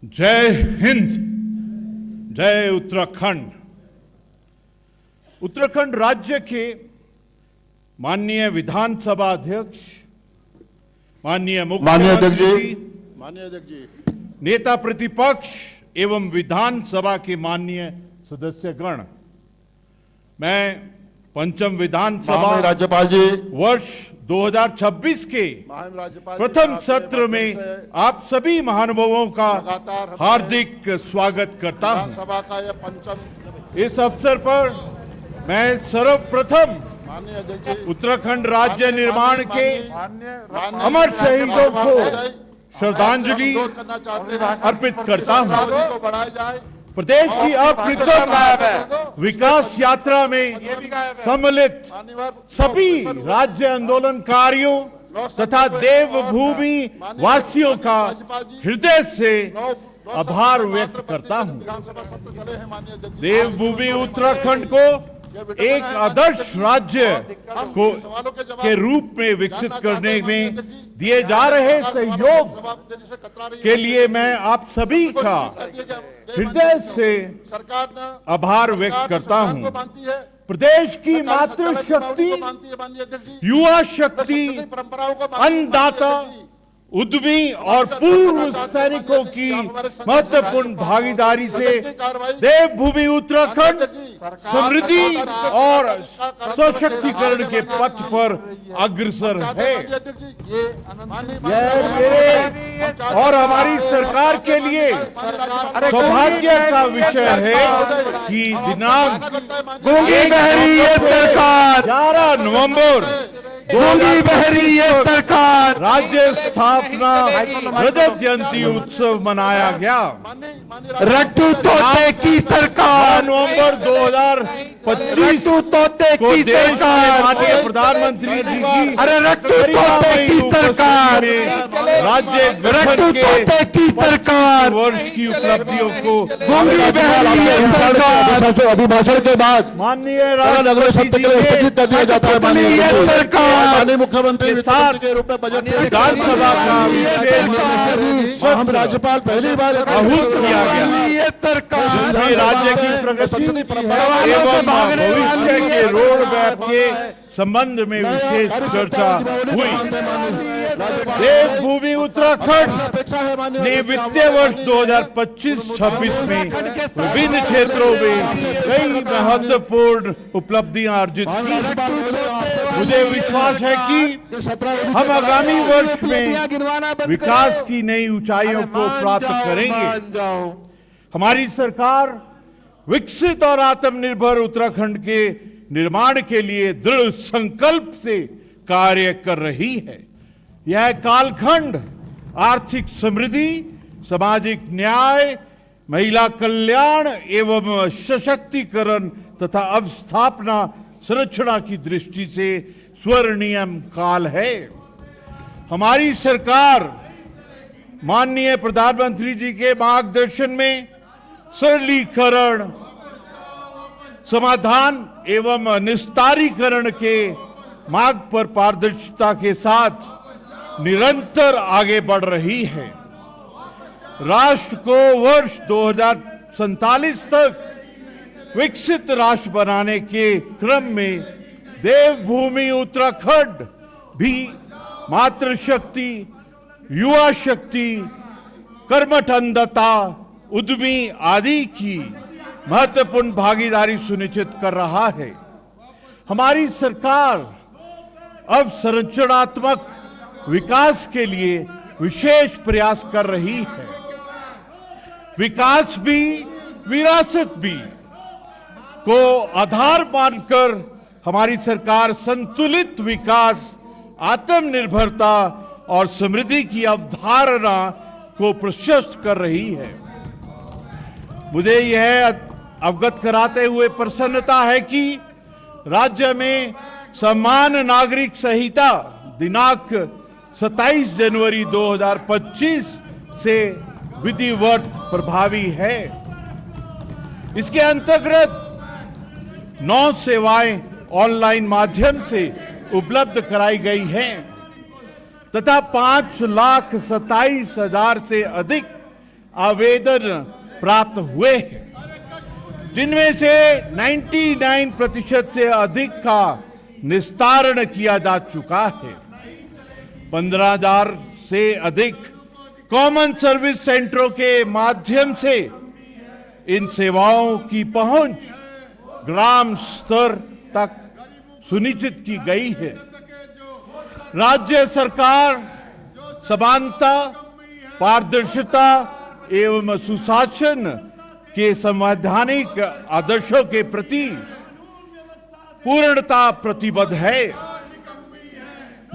जय हिंद, जय उत्तराखंड। उत्तराखंड राज्य के माननीय विधानसभा अध्यक्ष, माननीय मुख्यमंत्री, नेता प्रतिपक्ष एवं विधानसभा के माननीय सदस्यगण, मैं पंचम विधानसभा राज्यपाल जी वर्ष 2026 के प्रथम सत्र में आप सभी महानुभावों का हार्दिक स्वागत करता हूं। सभा का यह पंचम इस अवसर पर मैं सर्वप्रथम उत्तराखंड राज्य निर्माण के अमर शहीदों को श्रद्धांजलि अर्पित करता हूं। प्रदेश की अप्रतिम विकास यात्रा में सम्मिलित सभी राज्य आंदोलनकारियों तथा देवभूमि वासियों का हृदय से आभार व्यक्त करता हूं। देवभूमि उत्तराखंड को एक आदर्श राज्य के रूप में विकसित करने में दिए जा रहे सहयोग के लिए मैं आप सभी का हृदय से आभार व्यक्त करता हूं। प्रदेश की मातृशक्ति, युवा शक्ति, अन्नदाता, उद्यमी और पूर्व सैनिकों की महत्वपूर्ण भागीदारी से देवभूमि उत्तराखंड समृद्धि और सशक्तिकरण के पथ पर अग्रसर है। यह मेरे और हमारी सरकार के लिए सौभाग्य का विषय है कि दिनांक गूंगी बहरी ये सरकार, 11 नवंबर गूंगी बहरी ये सरकार, राज्य स्थापना रजत जयंती उत्सव मनाया गया। रट्टू तोते की सरकार, नवंबर 2025 रट्टू तोते की सरकार, माननीय प्रधानमंत्री जी की अरे रट्टू तोते की सरकार, राज्य रट्टू तोते की सरकार, वर्ष की उपलब्धियों को गूंगी बहरी ये सरकार, अभिभाषण के बाद माननीय अगले सत्र के लिए स्थगित कर दिया जाता है। माननीय सरकार, माननीय मुख्यमंत्री के रूप में बजट विधानसभा का हम राज्यपाल पहली बार आहूत किया गया। सरकार राज्य की प्रगति एवं भविष्य के रोड मैप के संबंध में विशेष चर्चा हुई। देवभूमि उत्तराखंड ने वित्तीय वर्ष 2025-26 में विभिन्न क्षेत्रों में कई महत्वपूर्ण उपलब्धियां अर्जित की। मुझे विश्वास है कि हम आगामी वर्ष में विकास की नई ऊंचाइयों को प्राप्त करेंगे। हमारी सरकार विकसित और आत्मनिर्भर उत्तराखंड के निर्माण के लिए दृढ़ संकल्प से कार्य कर रही है। यह कालखंड आर्थिक समृद्धि, सामाजिक न्याय, महिला कल्याण एवं सशक्तिकरण तथा अवस्थापना संरचना की दृष्टि से स्वर्णिम काल है। हमारी सरकार माननीय प्रधानमंत्री जी के मार्गदर्शन में सरलीकरण, समाधान एवं निस्तारीकरण के मार्ग पर पारदर्शिता के साथ निरंतर आगे बढ़ रही है। राष्ट्र को वर्ष 2047 तक विकसित राष्ट्र बनाने के क्रम में देवभूमि उत्तराखंड भी मातृशक्ति, युवा शक्ति, कर्मठ अन्नदाता, उद्यमी आदि की महत्वपूर्ण भागीदारी सुनिश्चित कर रहा है। हमारी सरकार अब संरचनात्मक विकास के लिए विशेष प्रयास कर रही है। विकास भी, विरासत भी को आधार मानकर हमारी सरकार संतुलित विकास, आत्मनिर्भरता और समृद्धि की अवधारणा को प्रशस्त कर रही है। मुझे यह अवगत कराते हुए प्रसन्नता है कि राज्य में समान नागरिक संहिता दिनांक 27 जनवरी 2025 से विधिवत प्रभावी है। इसके अंतर्गत 9 सेवाएं ऑनलाइन माध्यम से उपलब्ध कराई गई हैं तथा 5,27,000 से अधिक आवेदन प्राप्त हुए हैं, जिनमें से 99% से अधिक का निस्तारण किया जा चुका है। 15,000 से अधिक कॉमन सर्विस सेंटरों के माध्यम से इन सेवाओं की पहुंच ग्राम स्तर तक सुनिश्चित की गई है। राज्य सरकार समानता, पारदर्शिता एवं सुशासन के संवैधानिक आदर्शों के प्रति पूर्णता प्रतिबद्ध है।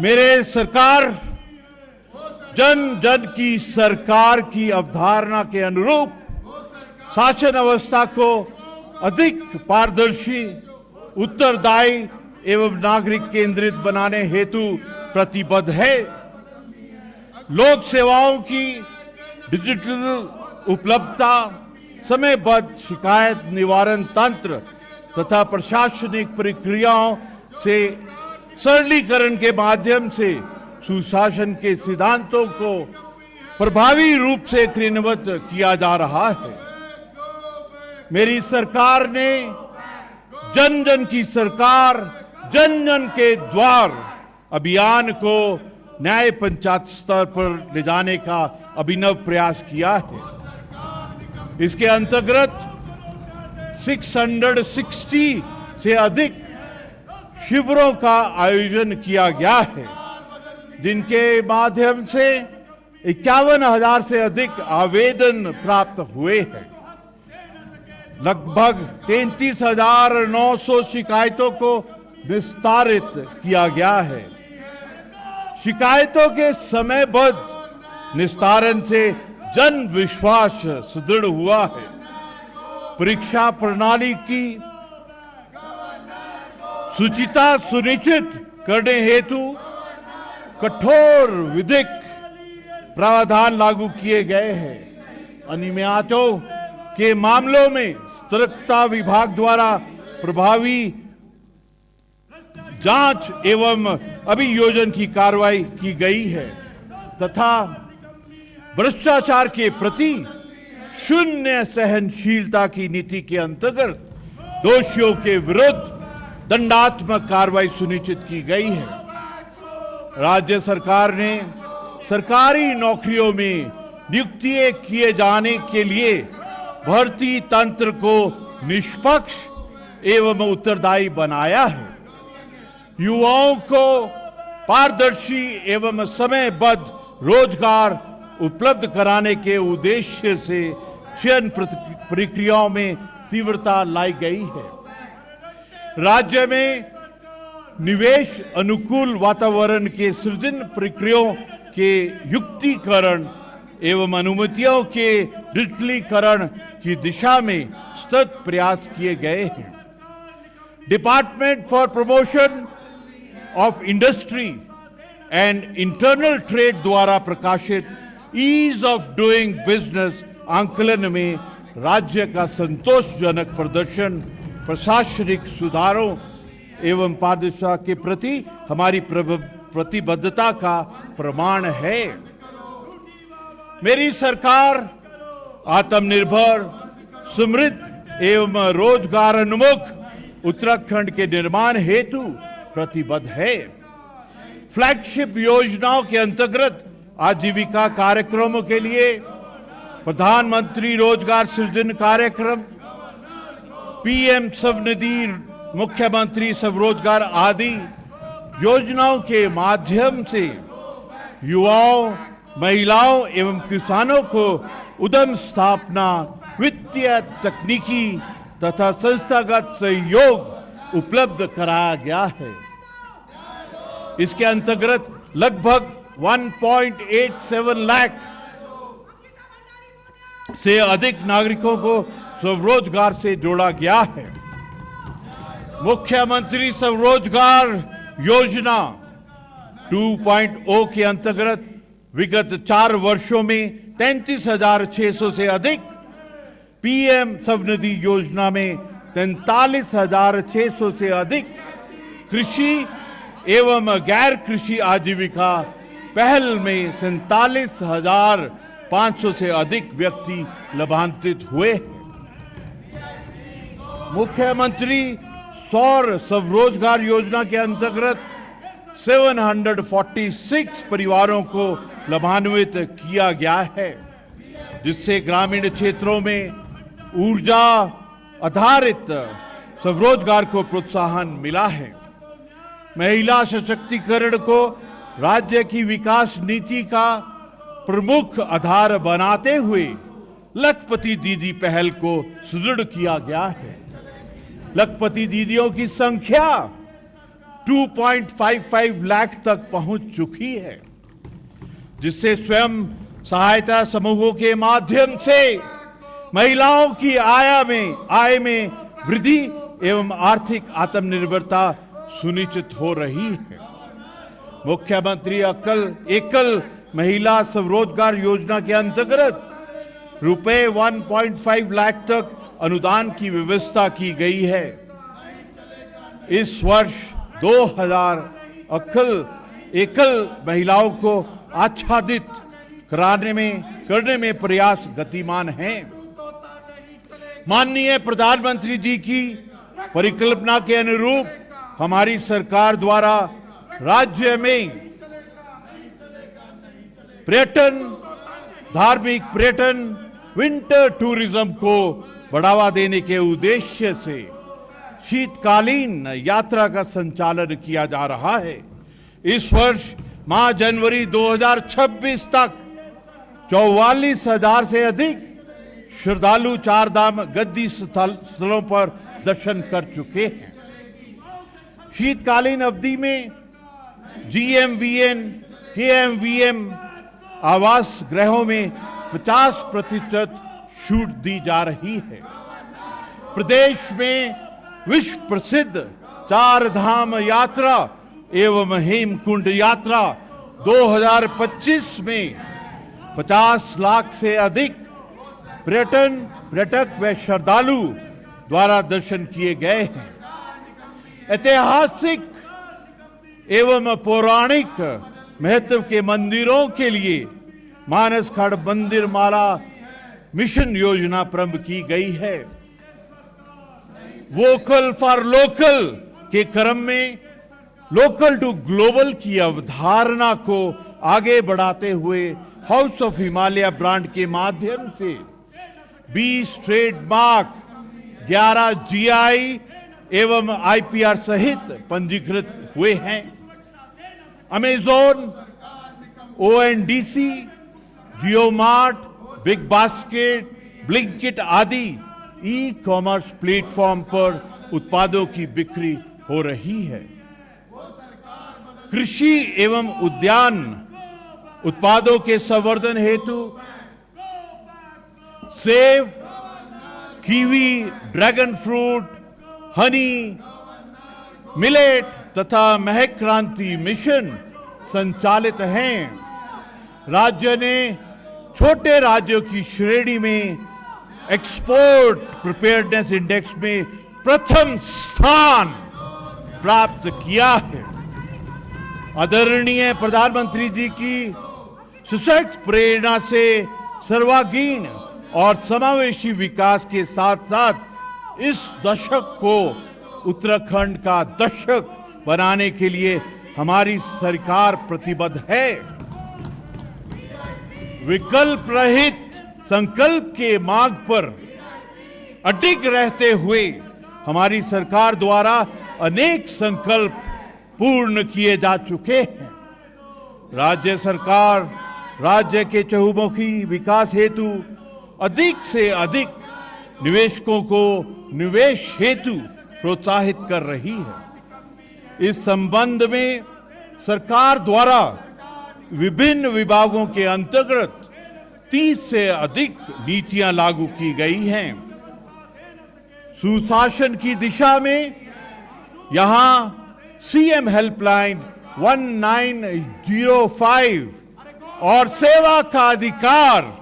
मेरे सरकार जन जन की सरकार की अवधारणा के अनुरूप शासन व्यवस्था को अधिक पारदर्शी, उत्तरदायी एवं नागरिक केंद्रित बनाने हेतु प्रतिबद्ध है। लोक सेवाओं की डिजिटल उपलब्धता, समयबद्ध शिकायत निवारण तंत्र तथा प्रशासनिक प्रक्रियाओं से सरलीकरण के माध्यम से सुशासन के सिद्धांतों को प्रभावी रूप से क्रियान्वित किया जा रहा है। मेरी सरकार ने जन जन की सरकार, जन जन के द्वार अभियान को न्याय पंचायत स्तर पर ले जाने का अभिनव प्रयास किया है। इसके अंतर्गत 660 से अधिक शिविरों का आयोजन किया गया है, जिनके माध्यम से 51,000 से अधिक आवेदन प्राप्त हुए हैं। लगभग 33,900 शिकायतों को निस्तारित किया गया है। शिकायतों के समयबद्ध निस्तारण से जन विश्वास सुदृढ़ हुआ है। परीक्षा प्रणाली की शुचिता सुनिश्चित करने हेतु कठोर विधिक प्रावधान लागू किए गए हैं। अनियमितताओं के मामलों में सतर्कता विभाग द्वारा प्रभावी जांच एवं अभियोजन की कार्रवाई की गई है तथा भ्रष्टाचार के प्रति शून्य सहनशीलता की नीति के अंतर्गत दोषियों के विरुद्ध दंडात्मक कार्रवाई सुनिश्चित की गई है। राज्य सरकार ने सरकारी नौकरियों में नियुक्ति किए जाने के लिए भर्ती तंत्र को निष्पक्ष एवं उत्तरदायी बनाया है। युवाओं को पारदर्शी एवं समयबद्ध रोजगार उपलब्ध कराने के उद्देश्य से चयन प्रक्रियाओं में तीव्रता लाई गई है। राज्य में निवेश अनुकूल वातावरण के सृजन प्रक्रियाओं के युक्तिकरण एवं अनुमतियों के डिजिटलीकरण की दिशा में सतत प्रयास किए गए हैं। Department for promotion of industry and internal trade द्वारा प्रकाशित ईज ऑफ डूइंग बिजनेस आंकलन में राज्य का संतोषजनक प्रदर्शन प्रशासनिक सुधारों एवं पारदर्शिता के प्रति हमारी प्रतिबद्धता का प्रमाण है। मेरी सरकार आत्मनिर्भर, समृद्ध एवं रोजगारोन्मुख उत्तराखंड के निर्माण हेतु प्रतिबद्ध है। फ्लैगशिप योजनाओं के अंतर्गत आजीविका कार्यक्रमों के लिए प्रधानमंत्री रोजगार सृजन कार्यक्रम, पीएम स्वनिधि, मुख्यमंत्री स्वरोजगार आदि योजनाओं के माध्यम से युवाओं, महिलाओं एवं किसानों को उद्यम स्थापना, वित्तीय, तकनीकी तथा संस्थागत सहयोग उपलब्ध कराया गया है। इसके अंतर्गत लगभग 1.87 लाख से अधिक नागरिकों को स्वरोजगार से जोड़ा गया है। मुख्यमंत्री स्वरोजगार योजना 2.0 के अंतर्गत विगत 4 वर्षों में 33,600 से अधिक, पीएम स्वनिधि योजना में 43,600 से अधिक कृषि एवं गैर कृषि आजीविका पहल में 47,000 500 से अधिक व्यक्ति लाभान्वित हुए। मुख्यमंत्री सौर स्वरोजगार योजना के अंतर्गत 746 परिवारों को लाभान्वित किया गया है, जिससे ग्रामीण क्षेत्रों में ऊर्जा आधारित स्वरोजगार को प्रोत्साहन मिला है। महिला सशक्तिकरण को राज्य की विकास नीति का प्रमुख आधार बनाते हुए लखपति दीदी पहल को सुदृढ़ किया गया है। लखपति दीदियों की संख्या 2.55 लाख तक पहुंच चुकी है, जिससे स्वयं सहायता समूहों के माध्यम से महिलाओं की आय में वृद्धि एवं आर्थिक आत्मनिर्भरता सुनिश्चित हो रही है। मुख्यमंत्री एकल महिला स्वरोजगार योजना के अंतर्गत रुपए 1.5 लाख तक अनुदान की व्यवस्था की गई है। इस वर्ष 2000 एकल महिलाओं को आच्छादित करने में प्रयास गतिमान हैं। माननीय प्रधानमंत्री जी की परिकल्पना के अनुरूप हमारी सरकार द्वारा राज्य में पर्यटन, धार्मिक पर्यटन, विंटर टूरिज्म को बढ़ावा देने के उद्देश्य से शीतकालीन यात्रा का संचालन किया जा रहा है। इस वर्ष माह जनवरी 2026 तक 44,000 से अधिक श्रद्धालु चार धाम गद्दी स्थलों पर दर्शन कर चुके हैं। शीतकालीन अवधि में GMVN, KMVM आवास गृहों में 50% छूट दी जा रही है। प्रदेश में विश्व प्रसिद्ध चार धाम यात्रा एवं हेमकुंड यात्रा 2025 में 50 लाख से अधिक पर्यटक व श्रद्धालु द्वारा दर्शन किए गए हैं। ऐतिहासिक एवं पौराणिक महत्व के मंदिरों के लिए मानस खंड मंदिर माला मिशन योजना प्रारंभ की गई है। वोकल फॉर लोकल के क्रम में लोकल टू ग्लोबल की अवधारणा को आगे बढ़ाते हुए हाउस ऑफ हिमालय ब्रांड के माध्यम से 20 ट्रेडमार्क, 11 GI एवं IPR सहित पंजीकृत हुए हैं। अमेज़न, ONDC, जियो मार्ट, बिग बास्केट, ब्लिंकिट आदि ई-कॉमर्स प्लेटफॉर्म पर उत्पादों की बिक्री हो रही है। कृषि एवं उद्यान उत्पादों के संवर्धन हेतु सेब, kiwi, dragon fruit, Honey, millet तथा महक क्रांति मिशन संचालित हैं। राज्य ने छोटे राज्यों की श्रेणी में एक्सपोर्ट प्रिपेयर्डनेस इंडेक्स में प्रथम स्थान प्राप्त किया है। आदरणीय प्रधानमंत्री जी की सशक्त प्रेरणा से सर्वांगीण और समावेशी विकास के साथ साथ इस दशक को उत्तराखंड का दशक बनाने के लिए हमारी सरकार प्रतिबद्ध है। विकल्प रहित संकल्प के मार्ग पर अडिग रहते हुए हमारी सरकार द्वारा अनेक संकल्प पूर्ण किए जा चुके हैं। राज्य सरकार राज्य के चहुमुखी विकास हेतु अधिक से अधिक निवेशकों को निवेश हेतु प्रोत्साहित कर रही है। इस संबंध में सरकार द्वारा विभिन्न विभागों के अंतर्गत 30 से अधिक नीतियां लागू की गई हैं। सुशासन की दिशा में यहां CM हेल्पलाइन 1905 और सेवा का अधिकार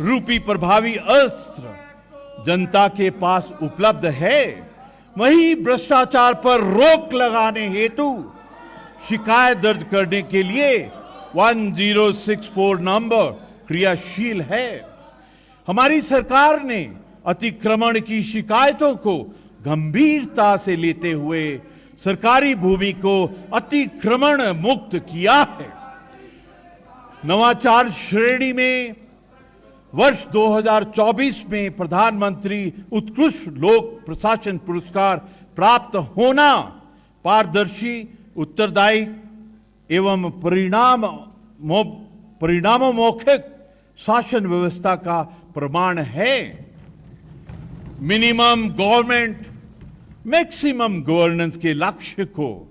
रूपी प्रभावी अस्त्र जनता के पास उपलब्ध है। वहीं भ्रष्टाचार पर रोक लगाने हेतु शिकायत दर्ज करने के लिए 1064 नंबर क्रियाशील है। हमारी सरकार ने अतिक्रमण की शिकायतों को गंभीरता से लेते हुए सरकारी भूमि को अतिक्रमण मुक्त किया है। नवाचार श्रेणी में वर्ष 2024 में प्रधानमंत्री उत्कृष्ट लोक प्रशासन पुरस्कार प्राप्त होना पारदर्शी, उत्तरदायी एवं परिणामोन्मुख शासन व्यवस्था का प्रमाण है। मिनिमम गवर्नमेंट मैक्सिमम गवर्नेंस के लक्ष्य को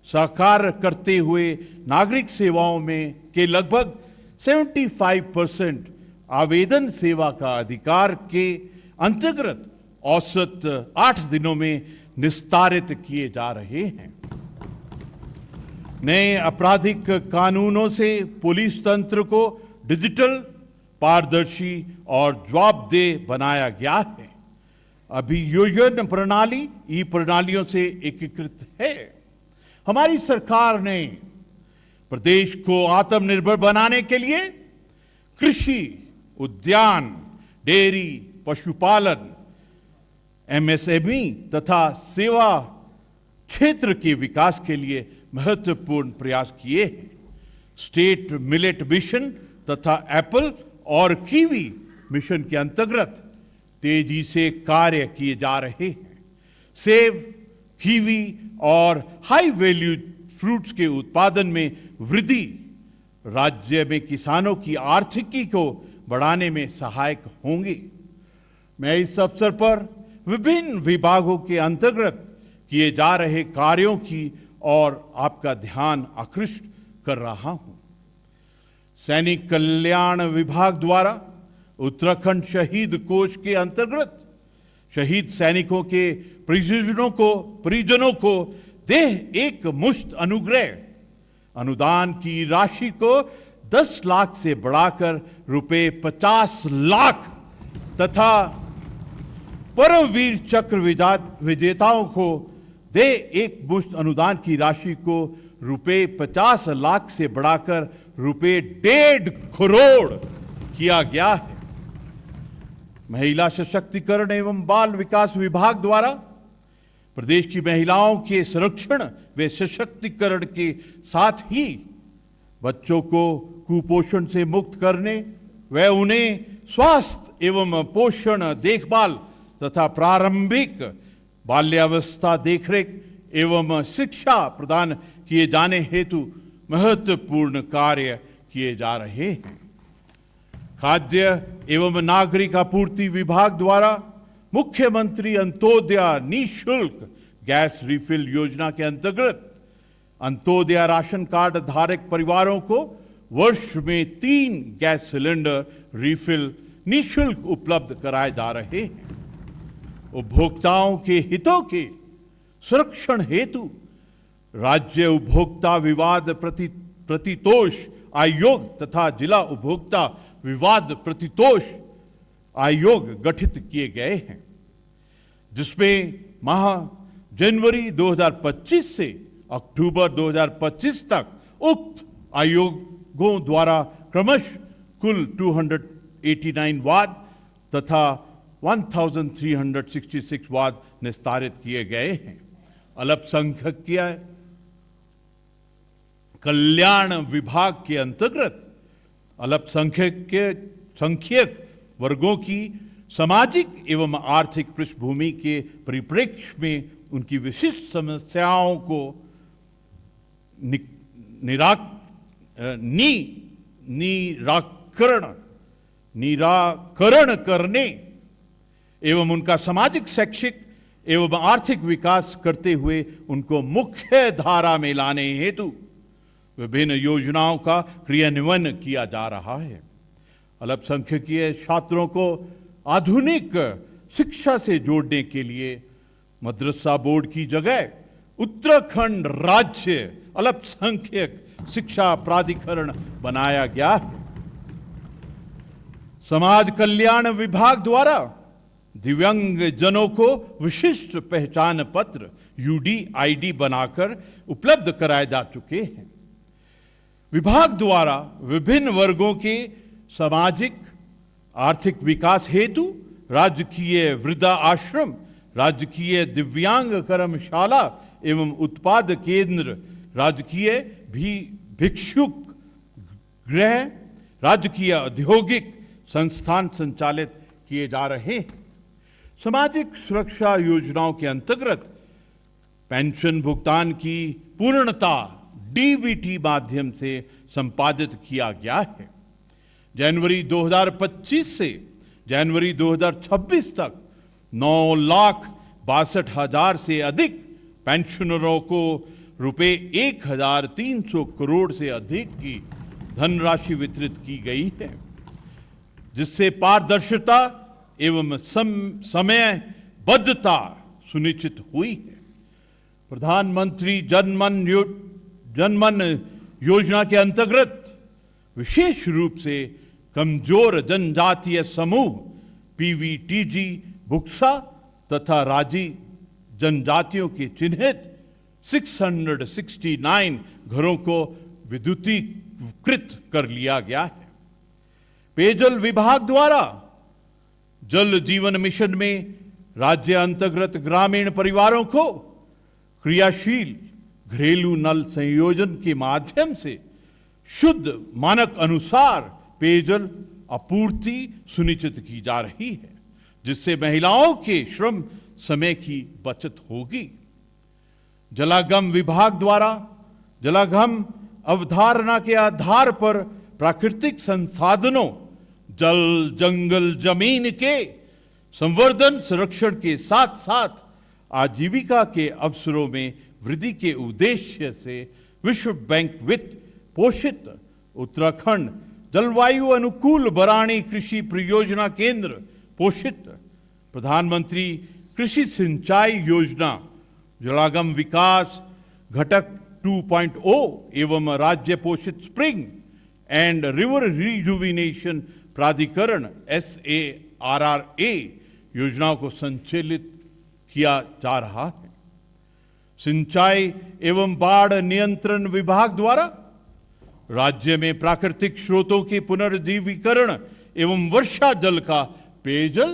साकार करते हुए नागरिक सेवाओं में के लगभग 75% आवेदन सेवा का अधिकार के अंतर्गत औसत 8 दिनों में निस्तारित किए जा रहे हैं। नए आपराधिक कानूनों से पुलिस तंत्र को डिजिटल, पारदर्शी और जवाबदेह बनाया गया है। अभियोजन प्रणाली ई प्रणालियों से एकीकृत है। हमारी सरकार ने प्रदेश को आत्मनिर्भर बनाने के लिए कृषि, उद्यान, डेयरी, पशुपालन, एमएसएमई तथा सेवा क्षेत्र के विकास के लिए महत्वपूर्ण प्रयास किए हैं। स्टेट मिलेट मिशन तथा एप्पल और कीवी मिशन के अंतर्गत तेजी से कार्य किए जा रहे हैं। सेब, कीवी और हाई वैल्यू फ्रूट्स के उत्पादन में वृद्धि राज्य में किसानों की आर्थिकी को बढ़ाने में सहायक होंगी। मैं इस अवसर पर विभिन्न विभागों के अंतर्गत किए जा रहे कार्यों की और आपका ध्यान आकृष्ट कर रहा हूं। सैनिक कल्याण विभाग द्वारा उत्तराखंड शहीद कोष के अंतर्गत शहीद सैनिकों के परिजनों को देह एक मुश्त अनुग्रह अनुदान की राशि को 10 लाख से बढ़ाकर रुपए 50 लाख तथा परमवीर चक्र विजेताओं को दे एक मुश्त अनुदान की राशि को रुपए 50 लाख से बढ़ाकर रुपए 1.5 करोड़ किया गया है। महिला सशक्तिकरण एवं बाल विकास विभाग द्वारा प्रदेश की महिलाओं के संरक्षण व सशक्तिकरण के साथ ही बच्चों को कुपोषण से मुक्त करने व उन्हें स्वास्थ्य एवं पोषण देखभाल तथा प्रारंभिक बाल्यावस्था देखरेख एवं शिक्षा प्रदान किए जाने हेतु महत्वपूर्ण कार्य किए जा रहे हैं। खाद्य एवं नागरिक आपूर्ति विभाग द्वारा मुख्यमंत्री अंत्योदय निःशुल्क गैस रिफिल योजना के अंतर्गत अंत्योदय राशन कार्ड धारक परिवारों को वर्ष में 3 गैस सिलेंडर रिफिल निःशुल्क उपलब्ध कराए जा रहे हैं। उपभोक्ताओं के हितों के संरक्षण हेतु राज्य उपभोक्ता विवाद प्रतितोष आयोग तथा जिला उपभोक्ता विवाद प्रतितोष आयोग गठित किए गए हैं, जिसमें माह जनवरी 2025 से अक्टूबर 2025 तक उक्त आयोगों द्वारा क्रमश कुल 289 वाद तथा 1366 वाद निस्तारित किए गए हैं। अल्पसंख्यक कल्याण विभाग के अंतर्गत अल्पसंख्यक वर्गों की सामाजिक एवं आर्थिक पृष्ठभूमि के परिप्रेक्ष्य में उनकी विशिष्ट समस्याओं को निराकरण करने एवं उनका सामाजिक, शैक्षिक एवं आर्थिक विकास करते हुए उनको मुख्य धारा में लाने हेतु विभिन्न योजनाओं का क्रियान्वयन किया जा रहा है। अल्पसंख्यकीय छात्रों को आधुनिक शिक्षा से जोड़ने के लिए मदरसा बोर्ड की जगह उत्तराखंड राज्य अल्पसंख्यक शिक्षा प्राधिकरण बनाया गया है। समाज कल्याण विभाग द्वारा दिव्यांग जनों को विशिष्ट पहचान पत्र UDID बनाकर उपलब्ध कराए जा चुके हैं। विभाग द्वारा विभिन्न वर्गों के सामाजिक आर्थिक विकास हेतु राजकीय वृद्धा आश्रम, राजकीय दिव्यांग कर्मशाला एवं उत्पाद केंद्र, राजकीय भी भिक्षुक गृह, राजकीय औद्योगिक संस्थान संचालित किए जा रहे हैं। सामाजिक सुरक्षा योजनाओं के अंतर्गत पेंशन भुगतान की पूर्णता डीबीटी माध्यम से संपादित किया गया है। जनवरी 2025 से जनवरी 2026 तक 9,62,000 से अधिक पेंशनरों को रुपए 1,300 करोड़ से अधिक की धनराशि वितरित की गई है, जिससे पारदर्शिता एवं समयबद्धता सुनिश्चित हुई है। प्रधानमंत्री जनमन योजना के अंतर्गत विशेष रूप से कमजोर जनजातीय समूह पीवीटीजी, बुक्सा तथा राजी जनजातियों के चिन्हित 669 घरों को विद्युतीकृत कर लिया गया है। पेयजल विभाग द्वारा जल जीवन मिशन में राज्य अंतर्गत ग्रामीण परिवारों को क्रियाशील घरेलू नल संयोजन के माध्यम से शुद्ध मानक अनुसार पेयजल आपूर्ति सुनिश्चित की जा रही है, जिससे महिलाओं के श्रम समय की बचत होगी। जलागम विभाग द्वारा जलागम अवधारणा के आधार पर प्राकृतिक संसाधनों जल, जंगल, जमीन के संवर्धन संरक्षण के साथ साथ आजीविका के अवसरों में वृद्धि के उद्देश्य से विश्व बैंक वित्त पोषित उत्तराखंड जलवायु अनुकूल बरानी कृषि परियोजना केंद्र पोषित प्रधानमंत्री कृषि सिंचाई योजना, जलागम विकास घटक 2.0 एवं राज्य पोषित स्प्रिंग एंड रिवर रिजुविनेशन प्राधिकरण SARRA योजनाओं को संचालित किया जा रहा है। सिंचाई एवं बाढ़ नियंत्रण विभाग द्वारा राज्य में प्राकृतिक स्रोतों के पुनर्जीवीकरण एवं वर्षा जल का पेयजल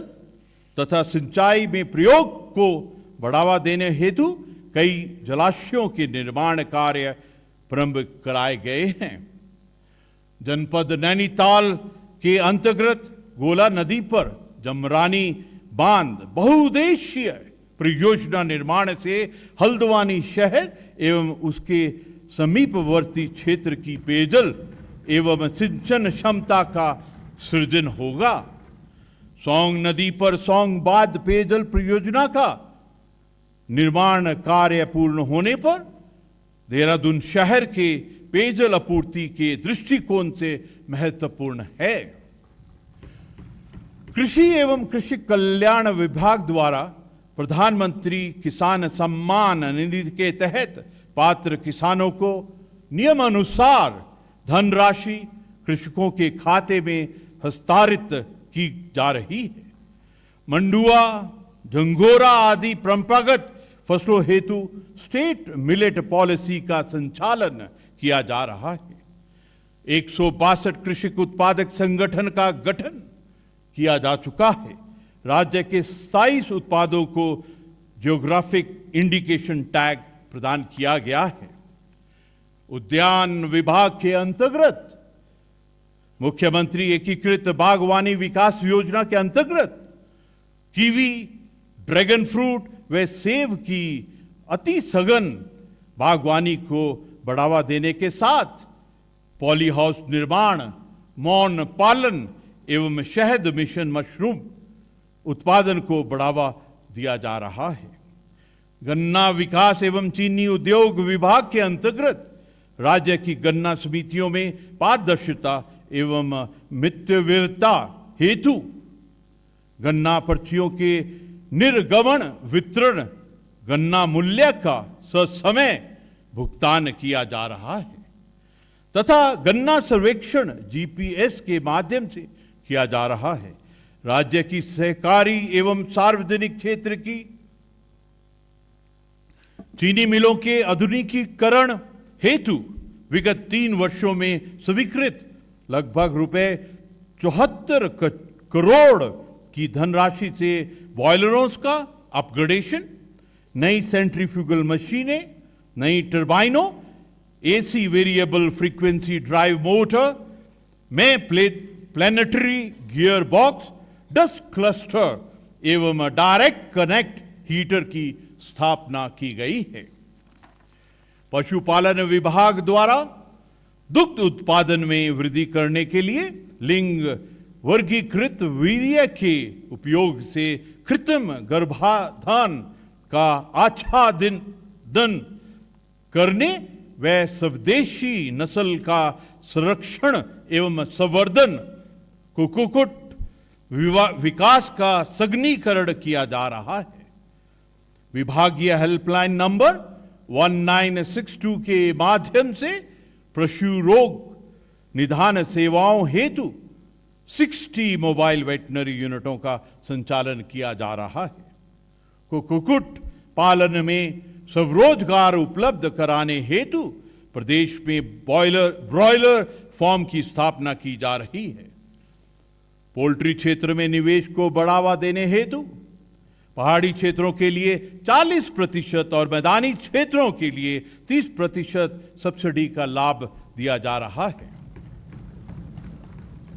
तथा सिंचाई में प्रयोग को बढ़ावा देने हेतु कई जलाशयों के निर्माण कार्य प्रारंभ कराए गए हैं। जनपद नैनीताल के अंतर्गत गोला नदी पर जमरानी बांध बहुउद्देशीय परियोजना निर्माण से हल्द्वानी शहर एवं उसके समीपवर्ती क्षेत्र की पेयजल एवं सिंचन क्षमता का सृजन होगा। सोंग नदी पर सोंग बांध पेयजल परियोजना का निर्माण कार्य पूर्ण होने पर देहरादून शहर के पेयजल आपूर्ति के दृष्टिकोण से महत्वपूर्ण है। कृषि एवं कृषि कल्याण विभाग द्वारा प्रधानमंत्री किसान सम्मान निधि के तहत पात्र किसानों को नियमानुसार धनराशि कृषकों के खाते में हस्तांतरित की जा रही है। मंडुआ, झंगोरा आदि परंपरागत फसलों हेतु स्टेट मिलेट पॉलिसी का संचालन किया जा रहा है। 162 कृषि उत्पादक संगठन का गठन किया जा चुका है। राज्य के 27 उत्पादों को जियोग्राफिक इंडिकेशन टैग प्रदान किया गया है। उद्यान विभाग के अंतर्गत मुख्यमंत्री एकीकृत बागवानी विकास योजना के अंतर्गत कीवी, ड्रैगन फ्रूट व सेब की अति सघन बागवानी को बढ़ावा देने के साथ पॉली हाउस निर्माण, मौन पालन एवं शहद मिशन मशरूम उत्पादन को बढ़ावा दिया जा रहा है। गन्ना विकास एवं चीनी उद्योग विभाग के अंतर्गत राज्य की गन्ना समितियों में पारदर्शिता एवं मितव्ययता हेतु गन्ना पर्चियों के निर्गमन वितरण, गन्ना मूल्य का ससमय भुगतान किया जा रहा है तथा गन्ना सर्वेक्षण GPS के माध्यम से किया जा रहा है। राज्य की सहकारी एवं सार्वजनिक क्षेत्र की चीनी मिलों के आधुनिकीकरण हेतु विगत 3 वर्षों में स्वीकृत लगभग रुपए 74 करोड़ की धनराशि से बॉयलरों का अपग्रेडेशन, नई सेंट्रीफ्यूगल मशीनें, नई टर्बाइनों, AC variable frequency drive motor में planetary gearbox, dust cluster एवं डायरेक्ट कनेक्ट हीटर की स्थापना की गई है। पशुपालन विभाग द्वारा दुग्ध उत्पादन में वृद्धि करने के लिए लिंग वर्गीकृत वीर्य के उपयोग से कृत्रिम गर्भाधान का आच्छादन करने व स्वदेशी नस्ल का संरक्षण एवं संवर्धन कुक्कुट विकास का सघनीकरण किया जा रहा है। विभागीय हेल्पलाइन नंबर 1962 के माध्यम से पशु रोग निदान सेवाओं हेतु 60 मोबाइल वेटनरी यूनिटों का संचालन किया जा रहा है। कुक्कुट पालन में स्वरोजगार उपलब्ध कराने हेतु प्रदेश में ब्रॉयलर फार्म की स्थापना की जा रही है। पोल्ट्री क्षेत्र में निवेश को बढ़ावा देने हेतु पहाड़ी क्षेत्रों के लिए 40% और मैदानी क्षेत्रों के लिए 30% सब्सिडी का लाभ दिया जा रहा है।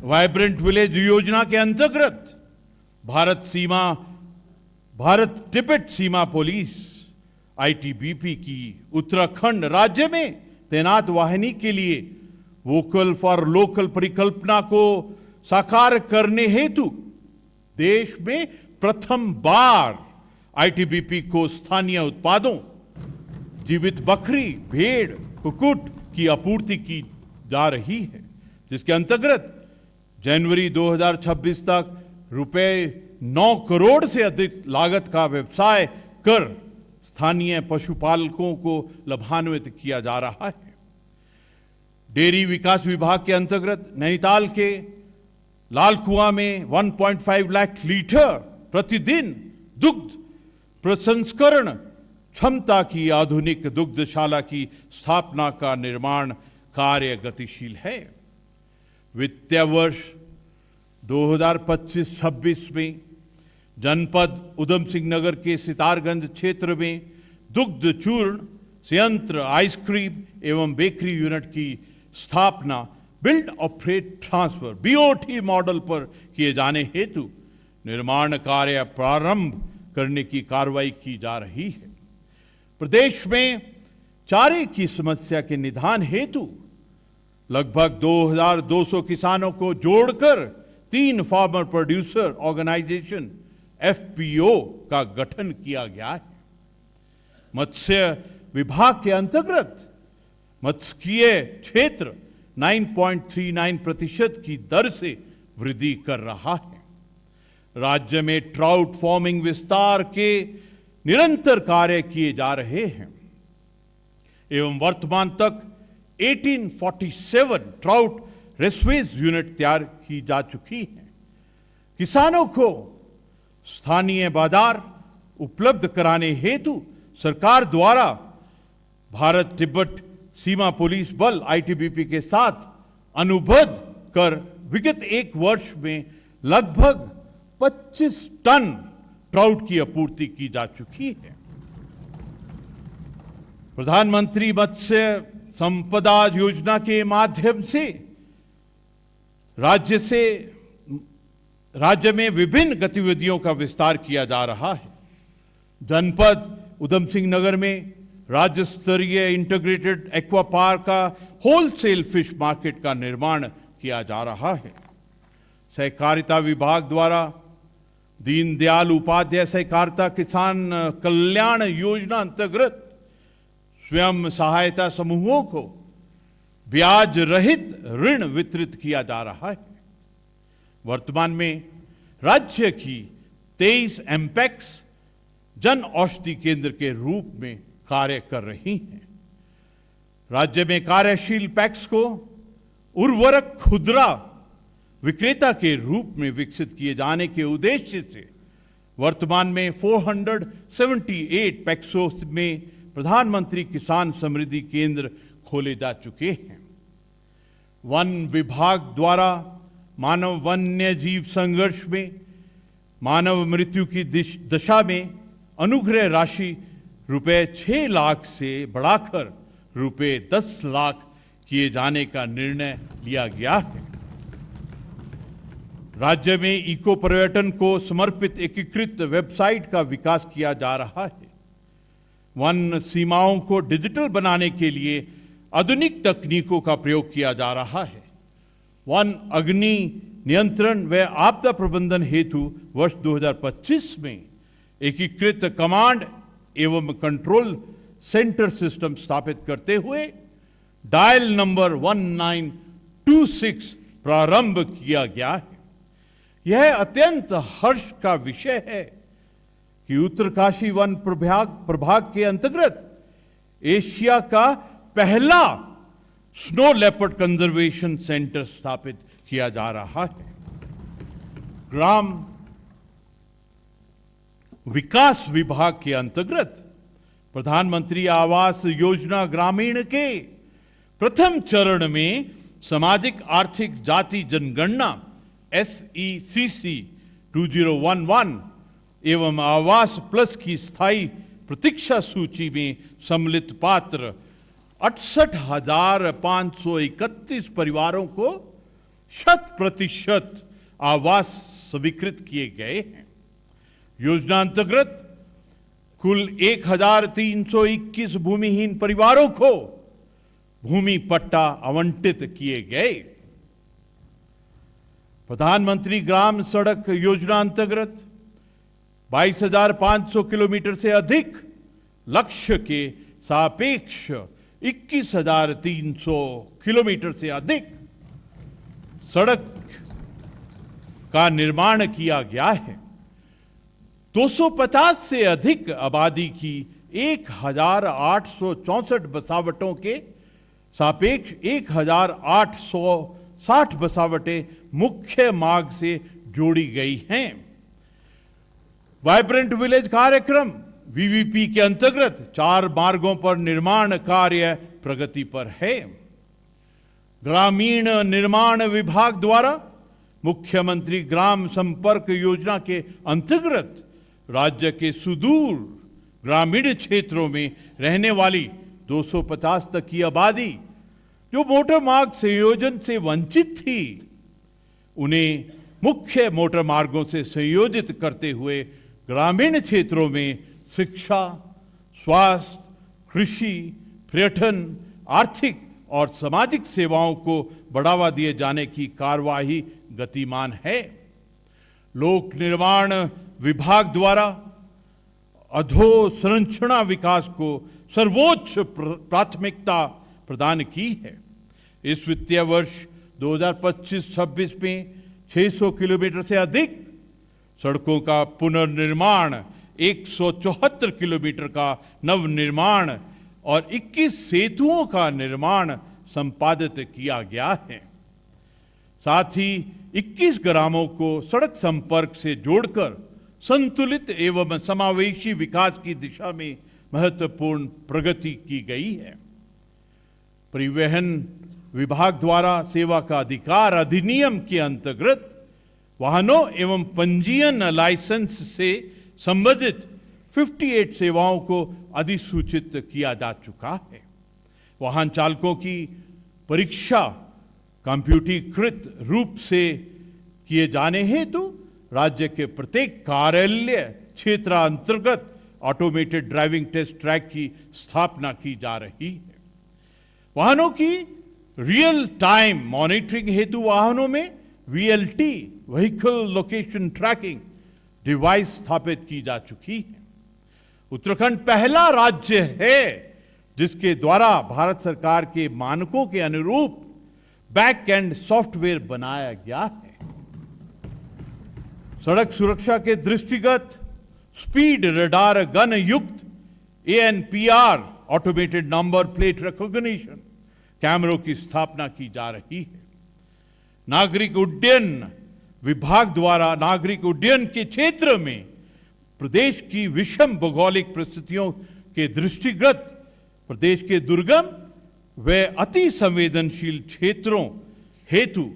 वाइब्रेंट विलेज योजना के अंतर्गत भारत तिब्बत सीमा पुलिस आईटीबीपी की उत्तराखंड राज्य में तैनात वाहिनी के लिए वोकल फॉर लोकल परिकल्पना को साकार करने हेतु देश में प्रथम बार आईटीबीपी को स्थानीय उत्पादों जीवित बकरी, भेड़, कुक्कुट की आपूर्ति की जा रही है, जिसके अंतर्गत जनवरी 2026 तक रुपए 9 करोड़ से अधिक लागत का व्यवसाय कर स्थानीय पशुपालकों को लाभान्वित किया जा रहा है। डेयरी विकास विभाग के अंतर्गत नैनीताल के लाल कुआं में 1.5 लाख लीटर प्रतिदिन दुग्ध प्रसंस्करण क्षमता की आधुनिक दुग्धशाला की स्थापना का निर्माण कार्य गतिशील है। वित्तीय वर्ष 2025-26 में जनपद उधम सिंह नगर के सितारगंज क्षेत्र में दुग्ध चूर्ण संयंत्र, आइसक्रीम एवं बेकरी यूनिट की स्थापना build operate transfer BOT model पर किए जाने हेतु निर्माण कार्य प्रारंभ करने की कार्रवाई की जा रही है। प्रदेश में चारे की समस्या के निदान हेतु लगभग 2200 किसानों को जोड़कर 3 फार्मर प्रोड्यूसर ऑर्गेनाइजेशन एफपीओ का गठन किया गया है। मत्स्य विभाग के अंतर्गत मत्स्यिकीय क्षेत्र 9.39% की दर से वृद्धि कर रहा है। राज्य में ट्राउट फार्मिंग विस्तार के निरंतर कार्य किए जा रहे हैं एवं वर्तमान तक 1847 ट्राउट रेसवेज यूनिट तैयार की जा चुकी है। किसानों को स्थानीय बाजार उपलब्ध कराने हेतु सरकार द्वारा भारत तिब्बत सीमा पुलिस बल आईटीबीपी के साथ अनुबंध कर विगत 1 वर्ष में लगभग 25 टन ट्राउट की आपूर्ति की जा चुकी है। प्रधानमंत्री मत्स्य संपदा योजना के माध्यम से राज्य में विभिन्न गतिविधियों का विस्तार किया जा रहा है। जनपद उधम सिंह नगर में राज्य स्तरीय इंटीग्रेटेड एक्वा पार्क का होलसेल फिश मार्केट का निर्माण किया जा रहा है। सहकारिता विभाग द्वारा दीनदयाल उपाध्याय सहकारिता किसान कल्याण योजना अंतर्गत स्वयं सहायता समूहों को ब्याज रहित ऋण वितरित किया जा रहा है। वर्तमान में राज्य की 23 एमपैक्स जन औषधि केंद्र के रूप में कार्य कर रही हैं। राज्य में कार्यशील पैक्स को उर्वरक खुदरा विक्रेता के रूप में विकसित किए जाने के उद्देश्य से वर्तमान में 478 पैक्सों में प्रधानमंत्री किसान समृद्धि केंद्र खोले जा चुके हैं। वन विभाग द्वारा मानव वन्य जीव संघर्ष में मानव मृत्यु की दशा में अनुग्रह राशि रुपए 6 लाख से बढ़ाकर रुपए 10 लाख किए जाने का निर्णय लिया गया है। राज्य में इको पर्यटन को समर्पित एकीकृत वेबसाइट का विकास किया जा रहा है। वन सीमाओं को डिजिटल बनाने के लिए आधुनिक तकनीकों का प्रयोग किया जा रहा है। वन अग्नि नियंत्रण व आपदा प्रबंधन हेतु वर्ष 2025 में एकीकृत कमांड एवं कंट्रोल सेंटर सिस्टम स्थापित करते हुए डायल नंबर 1926 प्रारंभ किया गया है। यह अत्यंत हर्ष का विषय है कि उत्तरकाशी वन प्रभाग के अंतर्गत एशिया का पहला स्नो लेपर्ड कंजर्वेशन सेंटर स्थापित किया जा रहा है। ग्राम विकास विभाग के अंतर्गत प्रधानमंत्री आवास योजना ग्रामीण के प्रथम चरण में सामाजिक आर्थिक जाति जनगणना SECC 2011 एवं आवास प्लस की स्थायी प्रतीक्षा सूची में सम्मिलित पात्र 68,531 परिवारों को 100% आवास स्वीकृत किए गए हैं। योजना अंतर्गत कुल 1,321 भूमिहीन परिवारों को भूमि पट्टा आवंटित किए गए। प्रधानमंत्री ग्राम सड़क योजना अंतर्गत 22,500 किलोमीटर से अधिक लक्ष्य के सापेक्ष 21,300 किलोमीटर से अधिक सड़क का निर्माण किया गया है। 250 से अधिक आबादी की 1,864 बसावटों के सापेक्ष 1,860 बसावटें मुख्य मार्ग से जोड़ी गई हैं। वाइब्रेंट विलेज कार्यक्रम VVP के अंतर्गत 4 मार्गों पर निर्माण कार्य प्रगति पर है। ग्रामीण निर्माण विभाग द्वारा मुख्यमंत्री ग्राम संपर्क योजना के अंतर्गत राज्य के सुदूर ग्रामीण क्षेत्रों में रहने वाली 250 तक की आबादी जो मोटर मार्ग संयोजन से वंचित थी, उन्हें मुख्य मोटर मार्गों से संयोजित करते हुए ग्रामीण क्षेत्रों में शिक्षा, स्वास्थ्य, कृषि, पर्यटन, आर्थिक और सामाजिक सेवाओं को बढ़ावा दिए जाने की कार्यवाही गतिमान है। लोक निर्माण विभाग द्वारा अधोसंरचना विकास को सर्वोच्च प्राथमिकता प्रदान की है। इस वित्तीय वर्ष 2025-26 में 600 किलोमीटर से अधिक सड़कों का पुनर्निर्माण, 174 किलोमीटर का नवनिर्माण और 21 सेतुओं का निर्माण संपादित किया गया है। साथ ही 21 ग्रामों को सड़क संपर्क से जोड़कर संतुलित एवं समावेशी विकास की दिशा में महत्वपूर्ण प्रगति की गई है। परिवहन विभाग द्वारा सेवा का अधिकार अधिनियम के अंतर्गत वाहनों एवं पंजीयन लाइसेंस से संबंधित 58 सेवाओं को अधिसूचित किया जा चुका है। वाहन चालकों की परीक्षा कंप्यूटरीकृत रूप से किए जाने हेतु राज्य के प्रत्येक कार्यालय क्षेत्र अंतर्गत ऑटोमेटेड ड्राइविंग टेस्ट ट्रैक की स्थापना की जा रही है। वाहनों की रियल टाइम मॉनिटरिंग हेतु वाहनों में VLT vehicle location tracking device स्थापित की जा चुकी है। उत्तराखंड पहला राज्य है जिसके द्वारा भारत सरकार के मानकों के अनुरूप बैक एंड सॉफ्टवेयर बनाया गया है। सड़क सुरक्षा के दृष्टिगत स्पीड रडार गन युक्त ANPR automated number plate recognition कैमरों की स्थापना की जा रही है। नागरिक उड्डयन विभाग द्वारा नागरिक उड्डयन के क्षेत्र में प्रदेश की विषम भौगोलिक परिस्थितियों के दृष्टिगत प्रदेश के दुर्गम व अति संवेदनशील क्षेत्रों हेतु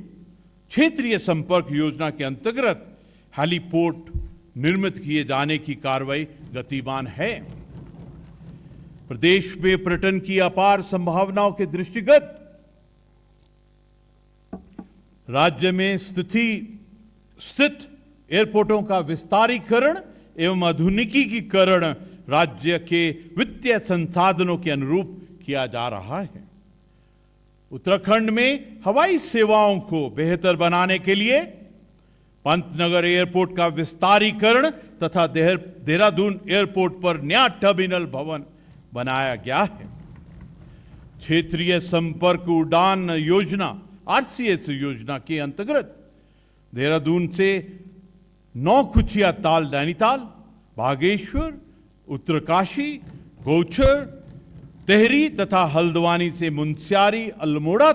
क्षेत्रीय संपर्क योजना के अंतर्गत हेलीपोर्ट निर्मित किए जाने की कार्रवाई गतिमान है। प्रदेश में पर्यटन की अपार संभावनाओं के दृष्टिगत राज्य में स्थित एयरपोर्टों का विस्तारीकरण एवं आधुनिकीकरण राज्य के वित्तीय संसाधनों के अनुरूप किया जा रहा है। उत्तराखंड में हवाई सेवाओं को बेहतर बनाने के लिए पंतनगर एयरपोर्ट का विस्तारीकरण तथा देहरादून एयरपोर्ट पर नया टर्मिनल भवन बनाया गया है। क्षेत्रीय संपर्क उड़ान योजना आरसीएस योजना के अंतर्गत देहरादून से नौकुचिया ताल नैनीताल, बागेश्वर, उत्तरकाशी, गौचर, तेहरी तथा हल्द्वानी से मुनस्यारी, अल्मोड़ा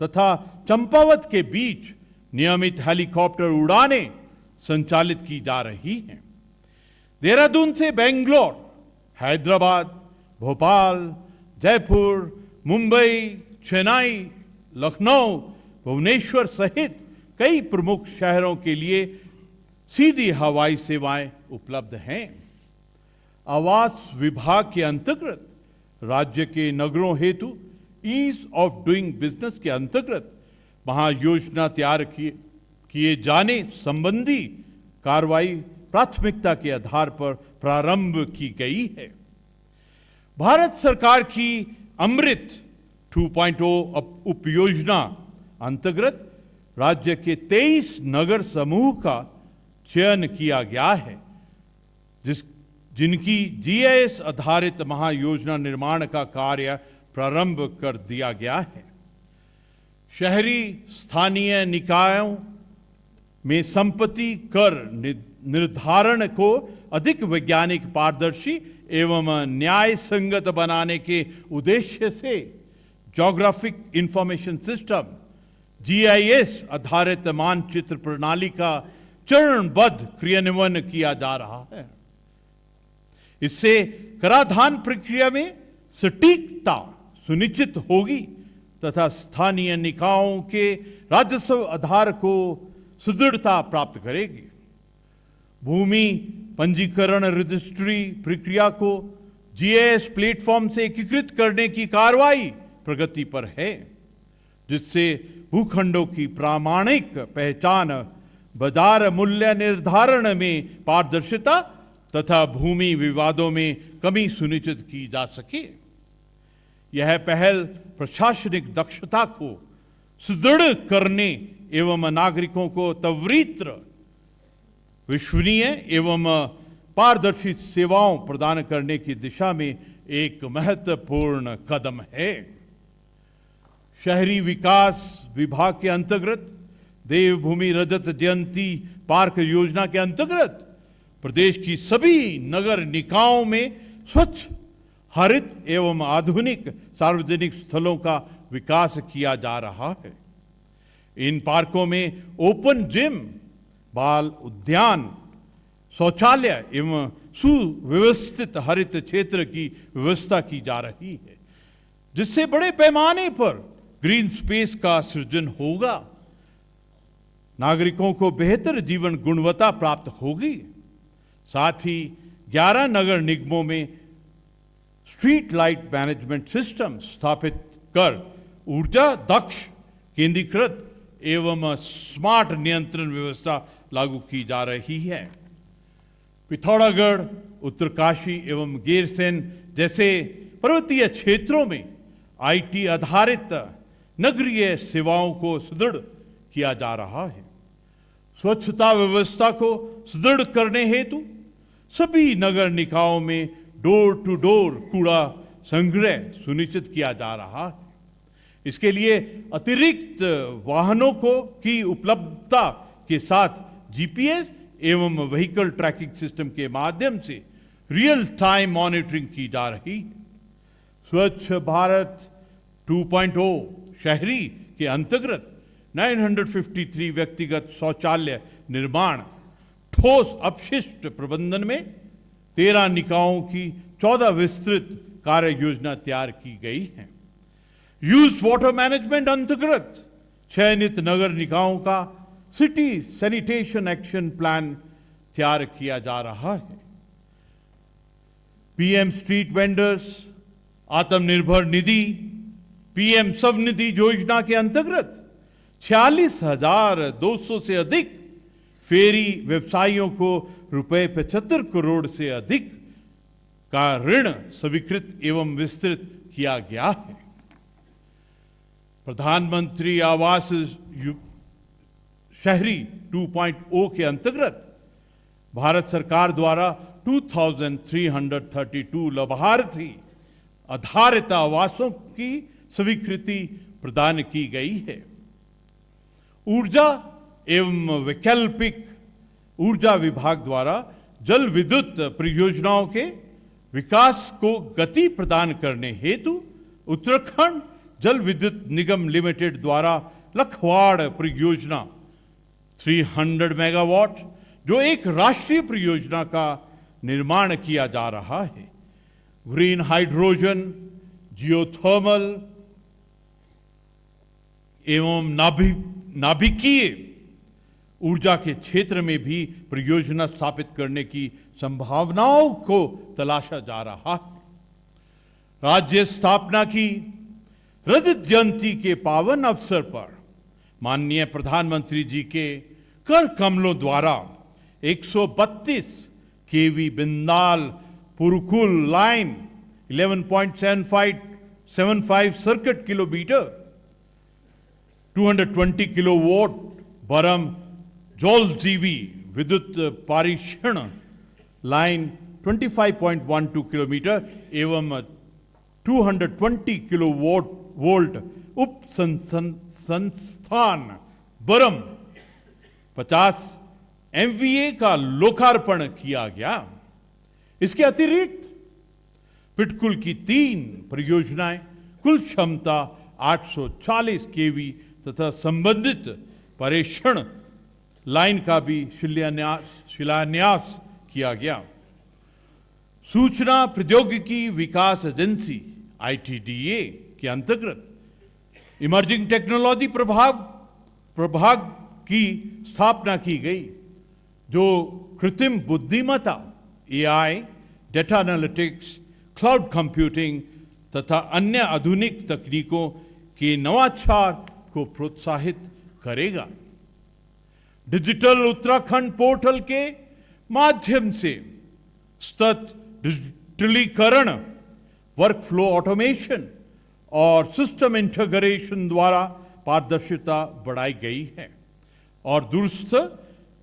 तथा चंपावत के बीच नियमित हेलीकॉप्टर उड़ानें संचालित की जा रही हैं। देहरादून से बेंगलोर, हैदराबाद, भोपाल, जयपुर, मुंबई, चेन्नई, लखनऊ, भुवनेश्वर सहित कई प्रमुख शहरों के लिए सीधी हवाई सेवाएं उपलब्ध हैं। आवास विभाग के अंतर्गत राज्य के नगरों हेतु ईज ऑफ डूइंग बिजनेस के अंतर्गत महायोजना तैयार किए जाने संबंधी कार्रवाई प्राथमिकता के आधार पर प्रारंभ की गई है। भारत सरकार की अमृत 2.0 उपयोजना अंतर्गत राज्य के 23 नगर समूह का चयन किया गया है, जिनकी जीआईएस आधारित महायोजना निर्माण का कार्य प्रारंभ कर दिया गया है। शहरी स्थानीय निकायों में संपत्ति कर निर्धारण को अधिक वैज्ञानिक, पारदर्शी एवं न्याय संगत बनाने के उद्देश्य से ज्योग्राफिक इंफॉर्मेशन सिस्टम जीआईएस आधारित मानचित्र प्रणाली का चरणबद्ध क्रियान्वयन किया जा रहा है। इससे कराधान प्रक्रिया में सटीकता सुनिश्चित होगी तथा स्थानीय निकायों के राजस्व आधार को सुदृढ़ता प्राप्त करेगी। भूमि पंजीकरण रजिस्ट्री प्रक्रिया को जीआईएस प्लेटफॉर्म से एकीकृत करने की कार्रवाई प्रगति पर है, जिससे भूखंडों की प्रामाणिक पहचान, बाजार मूल्य निर्धारण में पारदर्शिता तथा भूमि विवादों में कमी सुनिश्चित की जा सके। यह पहल प्रशासनिक दक्षता को सुदृढ़ करने एवं नागरिकों को त्वरित, विश्वसनीय एवं पारदर्शी सेवाओं प्रदान करने की दिशा में एक महत्वपूर्ण कदम है। शहरी विकास विभाग के अंतर्गत देवभूमि रजत जयंती पार्क योजना के अंतर्गत प्रदेश की सभी नगर निकायों में स्वच्छ, हरित एवं आधुनिक सार्वजनिक स्थलों का विकास किया जा रहा है। इन पार्कों में ओपन जिम, बाल उद्यान, शौचालय एवं सुव्यवस्थित हरित क्षेत्र की व्यवस्था की जा रही है, जिससे बड़े पैमाने पर ग्रीन स्पेस का सृजन होगा, नागरिकों को बेहतर जीवन गुणवत्ता प्राप्त होगी। साथ ही 11 नगर निगमों में स्ट्रीट लाइट मैनेजमेंट सिस्टम स्थापित कर ऊर्जा दक्ष, केंद्रीकृत एवं स्मार्ट नियंत्रण व्यवस्था लागू की जा रही है। पिथौरागढ़, उत्तरकाशी एवं गैरसैंण जैसे पर्वतीय क्षेत्रों में आईटी आधारित नगरीय सेवाओं को सुदृढ़ किया जा रहा है। स्वच्छता व्यवस्था को सुदृढ़ करने हेतु सभी नगर निकायों में डोर टू डोर कूड़ा संग्रह सुनिश्चित किया जा रहा है। इसके लिए अतिरिक्त वाहनों की उपलब्धता के साथ जीपीएस एवं व्हीकल ट्रैकिंग सिस्टम के माध्यम से रियल टाइम मॉनिटरिंग की जा रही। स्वच्छ भारत 2.0 शहरी के अंतर्गत 953 व्यक्तिगत शौचालय निर्माण, ठोस अपशिष्ट प्रबंधन में 13 निकायों की 14 विस्तृत कार्य योजना तैयार की गई है। यूज वाटर मैनेजमेंट अंतर्गत चयनित नगर निकायों का सिटी सैनिटेशन एक्शन प्लान तैयार किया जा रहा है। PM street vendors, Atmanirbhar Nidhi, PM Svanidhi योजना के अंतर्गत 46,200 से अधिक फेरी व्यवसायियों को रुपए 75 करोड़ से अधिक का ऋण स्वीकृत एवं विस्तृत किया गया है। प्रधानमंत्री आवास शहरी 2.0 के अंतर्गत भारत सरकार द्वारा 2,332 लाभार्थी आधारित आवासों की स्वीकृति प्रदान की गई है। ऊर्जा एवं वैकल्पिक ऊर्जा विभाग द्वारा जल विद्युत परियोजनाओं के विकास को गति प्रदान करने हेतु उत्तराखंड जल विद्युत निगम लिमिटेड द्वारा लखवाड़ परियोजना 300 मेगावाट जो एक राष्ट्रीय परियोजना का निर्माण किया जा रहा है। ग्रीन हाइड्रोजन, जियोथर्मल एवं नाभिकीय ऊर्जा के क्षेत्र में भी परियोजना स्थापित करने की संभावनाओं को तलाशा जा रहा है। राज्य स्थापना की रजत जयंती के पावन अवसर पर माननीय प्रधानमंत्री जी के कर कमलों द्वारा 132 KV Bindal Purukul line 11.75 circuit kilometre 220 kilowatt Baram Jauljibi विद्युत पारिक्षण लाइन 25.12 किलोमीटर एवं 220 किलोवाट वोल्ट उप संस्थान बरम 50 MVA का लोकार्पण किया गया। इसके अतिरिक्त पिटकुल की 3 परियोजनाएं कुल क्षमता 840 केवी तथा संबंधित परीक्षण लाइन का भी शिलान्यास किया गया। सूचना प्रौद्योगिकी विकास एजेंसी ITDA के अंतर्गत इमर्जिंग टेक्नोलॉजी प्रभाग की स्थापना की गई जो कृत्रिम बुद्धिमत्ता AI, data analytics, cloud computing तथा अन्य आधुनिक तकनीकों के नवाचार को प्रोत्साहित करेगा। डिजिटल उत्तराखंड पोर्टल के माध्यम से सतत डिजिटलीकरण, वर्कफ्लो ऑटोमेशन और सिस्टम इंटीग्रेशन द्वारा पारदर्शिता बढ़ाई गई है और दूरस्थ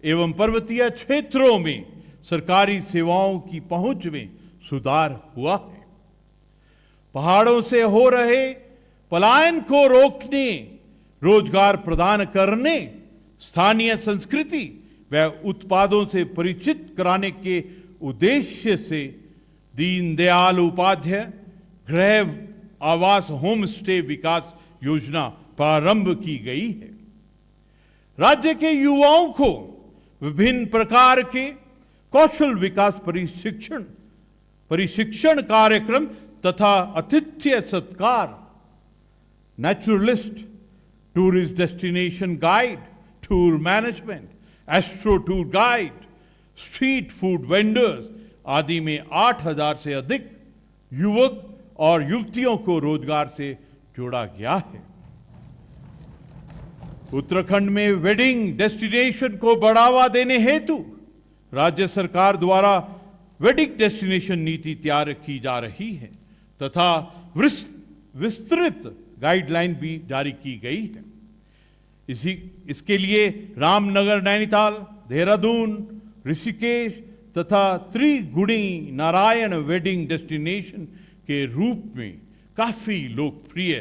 एवं पर्वतीय क्षेत्रों में सरकारी सेवाओं की पहुंच में सुधार हुआ है। पहाड़ों से हो रहे पलायन को रोकने, रोजगार प्रदान करने, स्थानीय संस्कृति व उत्पादों से परिचित कराने के उद्देश्य से दीनदयाल उपाध्याय गृह आवास होम स्टे विकास योजना प्रारंभ की गई है। राज्य के युवाओं को विभिन्न प्रकार के कौशल विकास प्रशिक्षण कार्यक्रम तथा आतिथ्य सत्कार, naturalist, tourist destination guide, tour management, astro tour guide, street food vendors आदि में 8,000 से अधिक युवक और युवतियों को रोजगार से जोड़ा गया है। उत्तराखंड में वेडिंग डेस्टिनेशन को बढ़ावा देने हेतु राज्य सरकार द्वारा वेडिंग डेस्टिनेशन नीति तैयार की जा रही है तथा विस्तृत गाइडलाइन भी जारी की गई है। इसके लिए रामनगर, नैनीताल, देहरादून, ऋषिकेश तथा त्रिगुणी नारायण वेडिंग डेस्टिनेशन के रूप में काफी लोकप्रिय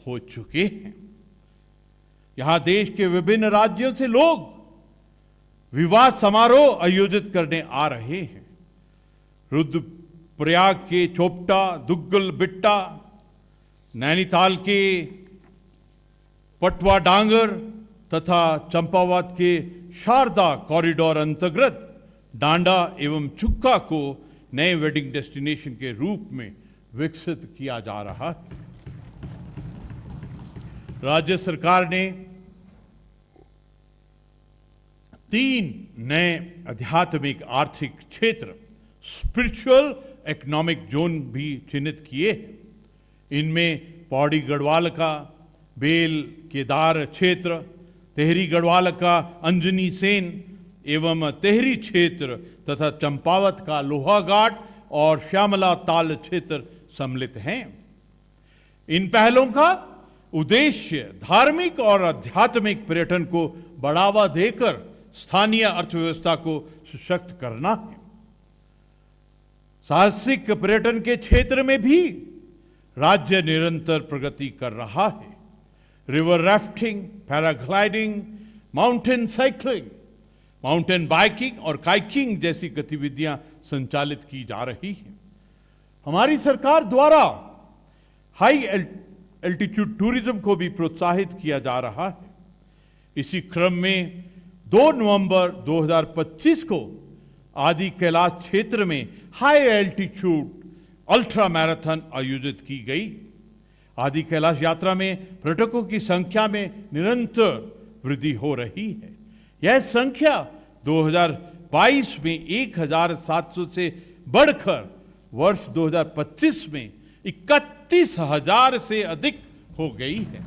हो चुके हैं। यहां देश के विभिन्न राज्यों से लोग विवाह समारोह आयोजित करने आ रहे हैं। रुद्रप्रयाग के चोपटा, दुग्गल बिट्टा, नैनीताल के पटवा डांगर तथा चंपावत के शारदा कॉरिडोर अंतर्गत डांडा एवं चुक्का को नए वेडिंग डेस्टिनेशन के रूप में विकसित किया जा रहा है। राज्य सरकार ने 3 नए आध्यात्मिक आर्थिक क्षेत्र स्पिरिचुअल इकोनॉमिक जोन भी चिन्हित किए हैं। इनमें पौड़ी गढ़वाल का बेल केदार क्षेत्र, तेहरी गढ़वाल का अंजनी सेन एवं तेहरी क्षेत्र तथा चंपावत का लोहा घाट और श्यामला ताल क्षेत्र सम्मिलित हैं। इन पहलों का उद्देश्य धार्मिक और आध्यात्मिक पर्यटन को बढ़ावा देकर स्थानीय अर्थव्यवस्था को सशक्त करना है। साहसिक पर्यटन के क्षेत्र में भी राज्य निरंतर प्रगति कर रहा है। River rafting, paragliding, mountain cycling, mountain biking और काइकिंग जैसी गतिविधियां संचालित की जा रही हैं। हमारी सरकार द्वारा हाई एल्टीट्यूड टूरिज्म को भी प्रोत्साहित किया जा रहा है। इसी क्रम में 2 नवंबर 2025 को आदि कैलाश क्षेत्र में हाई एल्टीट्यूड अल्ट्रा मैराथन आयोजित की गई। आदि कैलाश यात्रा में पर्यटकों की संख्या में निरंतर वृद्धि हो रही है। यह संख्या 2022 में 1700 से बढ़कर वर्ष 2025 में 31,000 से अधिक हो गई है।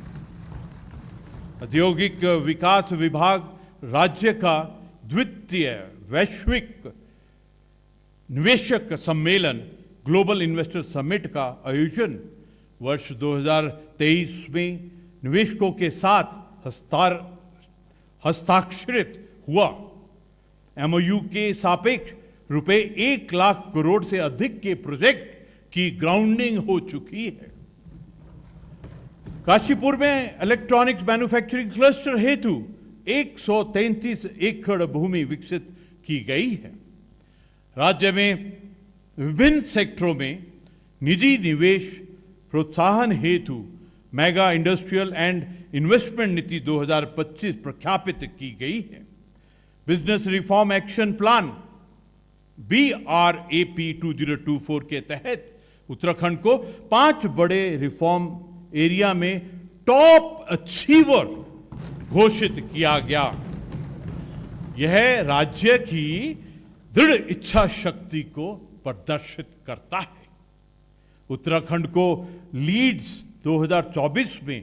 औद्योगिक विकास विभाग राज्य का द्वितीय वैश्विक निवेशक सम्मेलन ग्लोबल इन्वेस्टर समिट का आयोजन वर्ष 2023 में निवेशकों के साथ हस्ताक्षरित हुआ। एमओयू के सापेक्ष रुपए 1 लाख करोड़ से अधिक के प्रोजेक्ट की ग्राउंडिंग हो चुकी है। काशीपुर में इलेक्ट्रॉनिक्स मैन्युफैक्चरिंग क्लस्टर हेतु 133 एकड़ भूमि विकसित की गई है। राज्य में विभिन्न सेक्टरों में निजी निवेश प्रोत्साहन हेतु मेगा इंडस्ट्रियल एंड इन्वेस्टमेंट नीति 2025 प्रख्यापित की गई है। Business reform action plan BRAP 2024 के तहत उत्तराखंड को 5 बड़े रिफॉर्म एरिया में टॉप अचीवर घोषित किया गया। यह राज्य की दृढ़ इच्छा शक्ति को प्रदर्शित करता है। उत्तराखंड को लीड्स 2024 में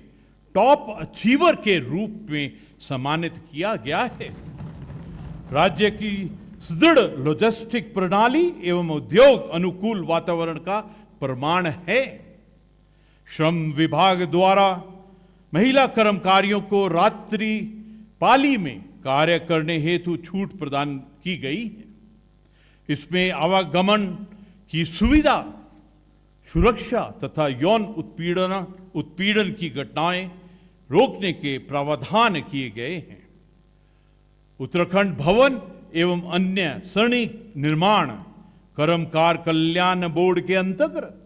टॉप अचीवर के रूप में सम्मानित किया गया है। राज्य की सुदृढ़ लॉजिस्टिक प्रणाली एवं उद्योग अनुकूल वातावरण का प्रमाण है। श्रम विभाग द्वारा महिला कर्मचारियों को रात्रि पाली में कार्य करने हेतु छूट प्रदान की गई है। इसमें आवागमन की सुविधा, सुरक्षा तथा यौन उत्पीड़न की घटनाएं रोकने के प्रावधान किए गए हैं। उत्तराखंड भवन एवं अन्य सैनिक निर्माण कर्मकार कल्याण बोर्ड के अंतर्गत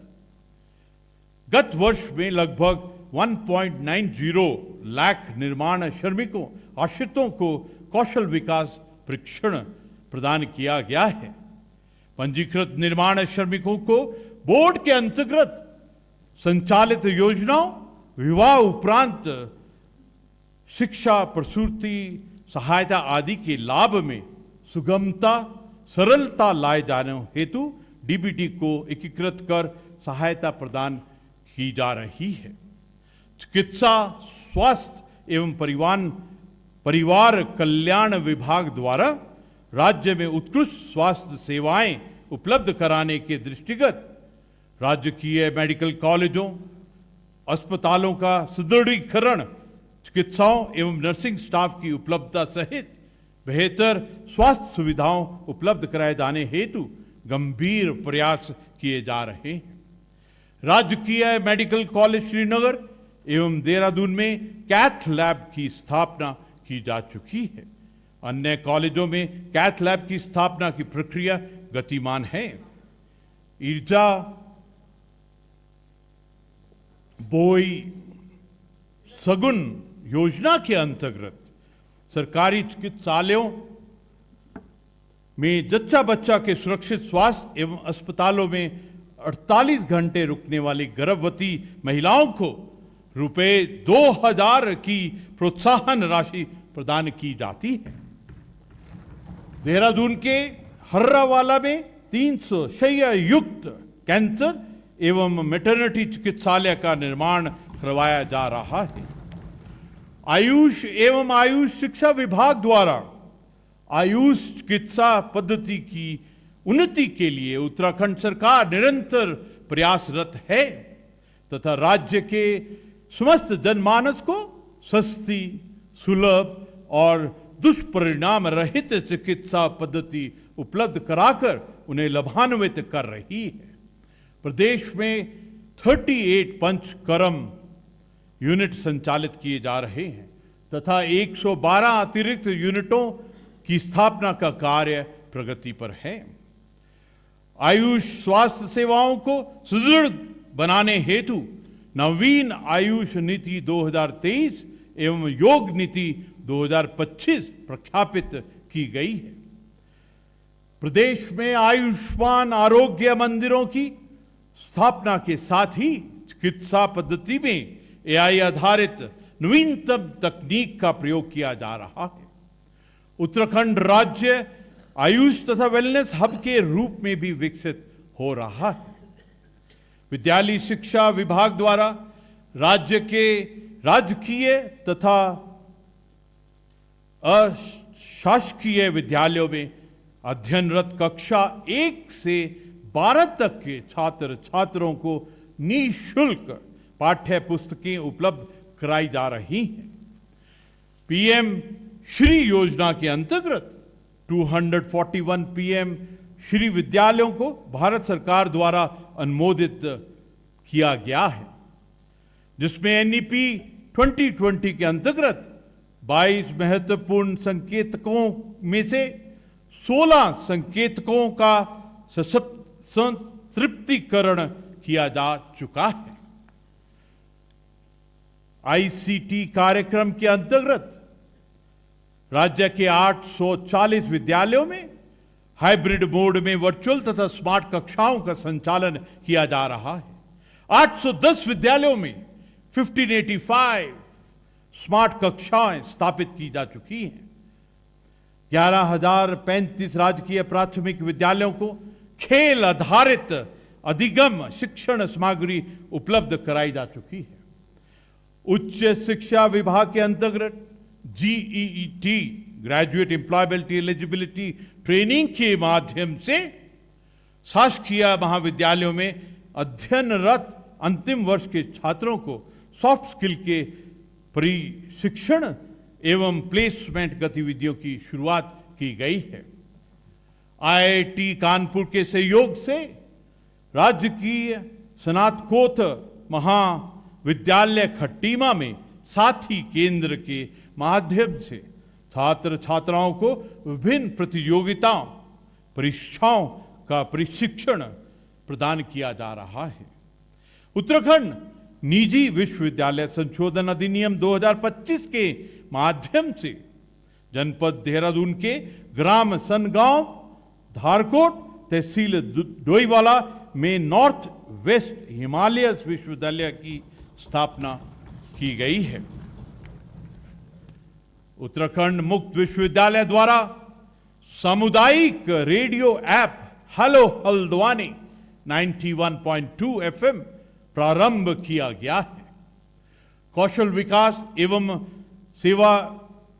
गत वर्ष में लगभग 1.90 लाख निर्माण श्रमिकों आश्रितों को कौशल विकास प्रशिक्षण प्रदान किया गया है। पंजीकृत निर्माण श्रमिकों को बोर्ड के अंतर्गत संचालित योजनाओं, विवाह उपरांत शिक्षा, प्रसूति सहायता आदि के लाभ में सुगमता, सरलता लाए जाने हेतु डीबीटी को एकीकृत कर सहायता प्रदान की जा रही है। चिकित्सा, स्वास्थ्य एवं परिवार कल्याण विभाग द्वारा राज्य में उत्कृष्ट स्वास्थ्य सेवाएं उपलब्ध कराने के दृष्टिगत राजकीय मेडिकल कॉलेजों, अस्पतालों का सुदृढ़ीकरण, चिकित्साओं एवं नर्सिंग स्टाफ की उपलब्धता सहित बेहतर स्वास्थ्य सुविधाओं उपलब्ध कराए जाने हेतु गंभीर प्रयास किए जा रहे हैं। राजकीय मेडिकल कॉलेज श्रीनगर एवं देहरादून में कैथ लैब की स्थापना की जा चुकी है। अन्य कॉलेजों में कैथ लैब की स्थापना की प्रक्रिया गतिमान है। ईर्जा बोई सगुन योजना के अंतर्गत सरकारी चिकित्सालयों में जच्चा बच्चा के सुरक्षित स्वास्थ्य एवं अस्पतालों में 48 घंटे रुकने वाली गर्भवती महिलाओं को रुपए 2000 की प्रोत्साहन राशि प्रदान की जाती है। देहरादून के हर्रावाला में 300 शैय्या युक्त कैंसर एवं मैटरनिटी चिकित्सालय का निर्माण करवाया जा रहा है। आयुष एवं आयुष शिक्षा विभाग द्वारा आयुष चिकित्सा पद्धति की उन्नति के लिए उत्तराखंड सरकार निरंतर प्रयासरत है तथा राज्य के समस्त जनमानस को सस्ती, सुलभ और दुष्परिणाम रहित चिकित्सा पद्धति उपलब्ध कराकर उन्हें लाभान्वित कर रही है। प्रदेश में 38 पंचकर्म यूनिट संचालित किए जा रहे हैं तथा 112 अतिरिक्त यूनिटों की स्थापना का कार्य प्रगति पर है। आयुष स्वास्थ्य सेवाओं को सुदृढ़ बनाने हेतु नवीन आयुष नीति 2023 एवं योग नीति 2025 प्रख्यापित की गई है। प्रदेश में आयुष्मान आरोग्य मंदिरों की स्थापना के साथ ही चिकित्सा पद्धति में एआई आधारित नवीनतम तकनीक का प्रयोग किया जा रहा है। उत्तराखंड राज्य आयुष तथा वेलनेस हब के रूप में भी विकसित हो रहा है। विद्यालय शिक्षा विभाग द्वारा राज्य के राजकीय तथा अशासकीय विद्यालयों में अध्ययनरत कक्षा 1 से 12 तक के छात्र छात्रों को निःशुल्क पाठ्य पुस्तकें उपलब्ध कराई जा रही हैं। पीएम श्री योजना के अंतर्गत 241 पीएम श्री विद्यालयों को भारत सरकार द्वारा अनुमोदित किया गया है, जिसमें एनईपी 2020 के अंतर्गत 22 महत्वपूर्ण संकेतकों में से 16 संकेतकों का संतृप्तिकरण किया जा चुका है। आईसीटी कार्यक्रम के अंतर्गत राज्य के 840 विद्यालयों में हाइब्रिड मोड में वर्चुअल तथा स्मार्ट कक्षाओं का संचालन किया जा रहा है। 810 विद्यालयों में 1585 स्मार्ट कक्षाएं स्थापित की जा चुकी हैं। 11,035 राजकीय प्राथमिक विद्यालयों को खेल आधारित अधिगम शिक्षण सामग्री उपलब्ध कराई जा चुकी है। उच्च शिक्षा विभाग के अंतर्गत जीईईटी ग्रेजुएट एम्प्लॉयबिलिटी एलिजिबिलिटी ट्रेनिंग के माध्यम से शासकीय महाविद्यालयों में अध्ययनरत अंतिम वर्ष के छात्रों को सॉफ्ट स्किल के प्रशिक्षण एवं प्लेसमेंट गतिविधियों की शुरुआत की गई है। आईआईटी कानपुर के सहयोग से राज्य की स्नातकोत्तर महाविद्यालय खट्टीमा में साथी केंद्र के माध्यम से छात्र छात्राओं को विभिन्न प्रतियोगिताओं परीक्षाओं का प्रशिक्षण प्रदान किया जा रहा है। उत्तराखंड निजी विश्वविद्यालय संशोधन अधिनियम 2025 के माध्यम से जनपद देहरादून के ग्राम सनगांव धारकोट तहसील डोईवाला में नॉर्थ वेस्ट हिमालयस विश्वविद्यालय की स्थापना की गई है। उत्तराखंड मुक्त विश्वविद्यालय द्वारा सामुदायिक radio app hello Haldwani 91.2 FM प्रारंभ किया गया है। कौशल विकास एवं सेवा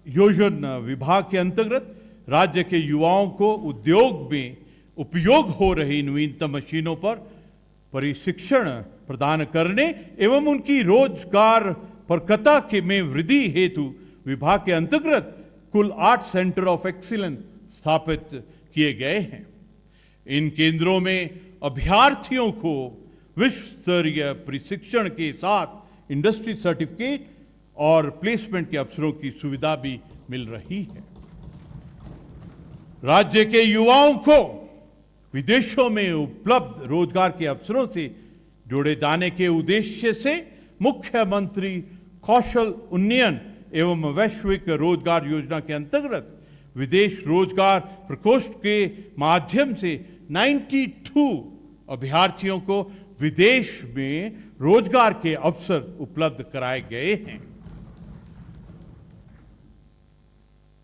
योजना विभाग के अंतर्गत राज्य के युवाओं को उद्योग में उपयोग हो रही नवीनतम मशीनों पर प्रशिक्षण प्रदान करने एवं उनकी रोजगार परकता के में वृद्धि हेतु विभाग के अंतर्गत कुल 8 सेंटर ऑफ एक्सीलेंस स्थापित किए गए हैं। इन केंद्रों में अभ्यर्थियों को विश्व स्तरीय प्रशिक्षण के साथ इंडस्ट्री सर्टिफिकेट और प्लेसमेंट के अवसरों की सुविधा भी मिल रही है। राज्य के युवाओं को विदेशों में उपलब्ध रोजगार के अवसरों से जोड़े जाने के उद्देश्य से मुख्यमंत्री कौशल उन्नयन एवं वैश्विक रोजगार योजना के अंतर्गत विदेश रोजगार प्रकोष्ठ के माध्यम से 92 अभ्यर्थियों को विदेश में रोजगार के अवसर उपलब्ध कराए गए हैं।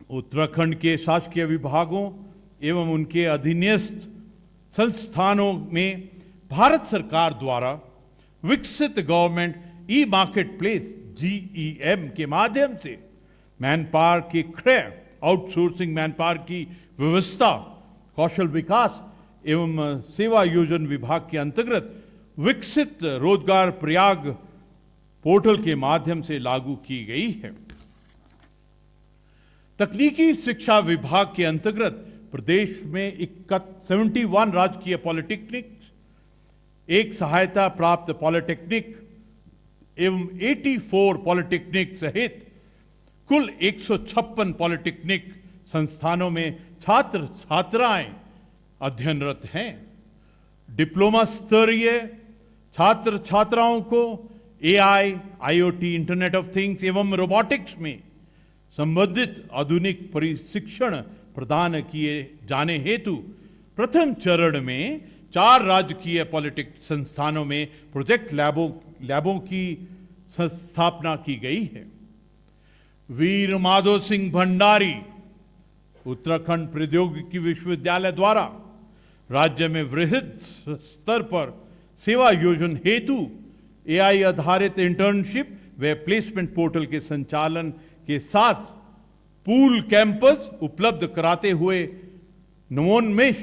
उत्तराखंड के शासकीय विभागों एवं उनके अधीनस्थ संस्थानों में भारत सरकार द्वारा विकसित government e market place GEM के माध्यम से मैन पावर के क्रय, आउटसोर्सिंग मैन पावर की व्यवस्था, कौशल विकास एवं सेवा योजन विभाग के अंतर्गत विकसित रोजगार प्रयाग पोर्टल के माध्यम से लागू की गई है। तकनीकी शिक्षा विभाग के अंतर्गत प्रदेश में 71 राजकीय पॉलिटेक्निक, एक सहायता प्राप्त पॉलिटेक्निक एवं 84 पॉलिटेक्निक सहित कुल 156 पॉलिटेक्निक संस्थानों में छात्र छात्राएं अध्ययनरत हैं। डिप्लोमा स्तरीय छात्र छात्राओं को AI, IoT, internet of things एवं रोबोटिक्स में संबंधित आधुनिक प्रशिक्षण प्रदान किए जाने हेतु प्रथम चरण में 4 राजकीय पॉलिटेक्निक संस्थानों में प्रोजेक्ट लैबों की स्थापना की गई है। वीर माधो सिंह भंडारी उत्तराखंड प्रौद्योगिकी विश्वविद्यालय द्वारा राज्य में वृहद स्तर पर सेवा योजन हेतु AI आधारित इंटर्नशिप व प्लेसमेंट पोर्टल के संचालन के साथ पूल कैंपस उपलब्ध कराते हुए नवोन्मेष,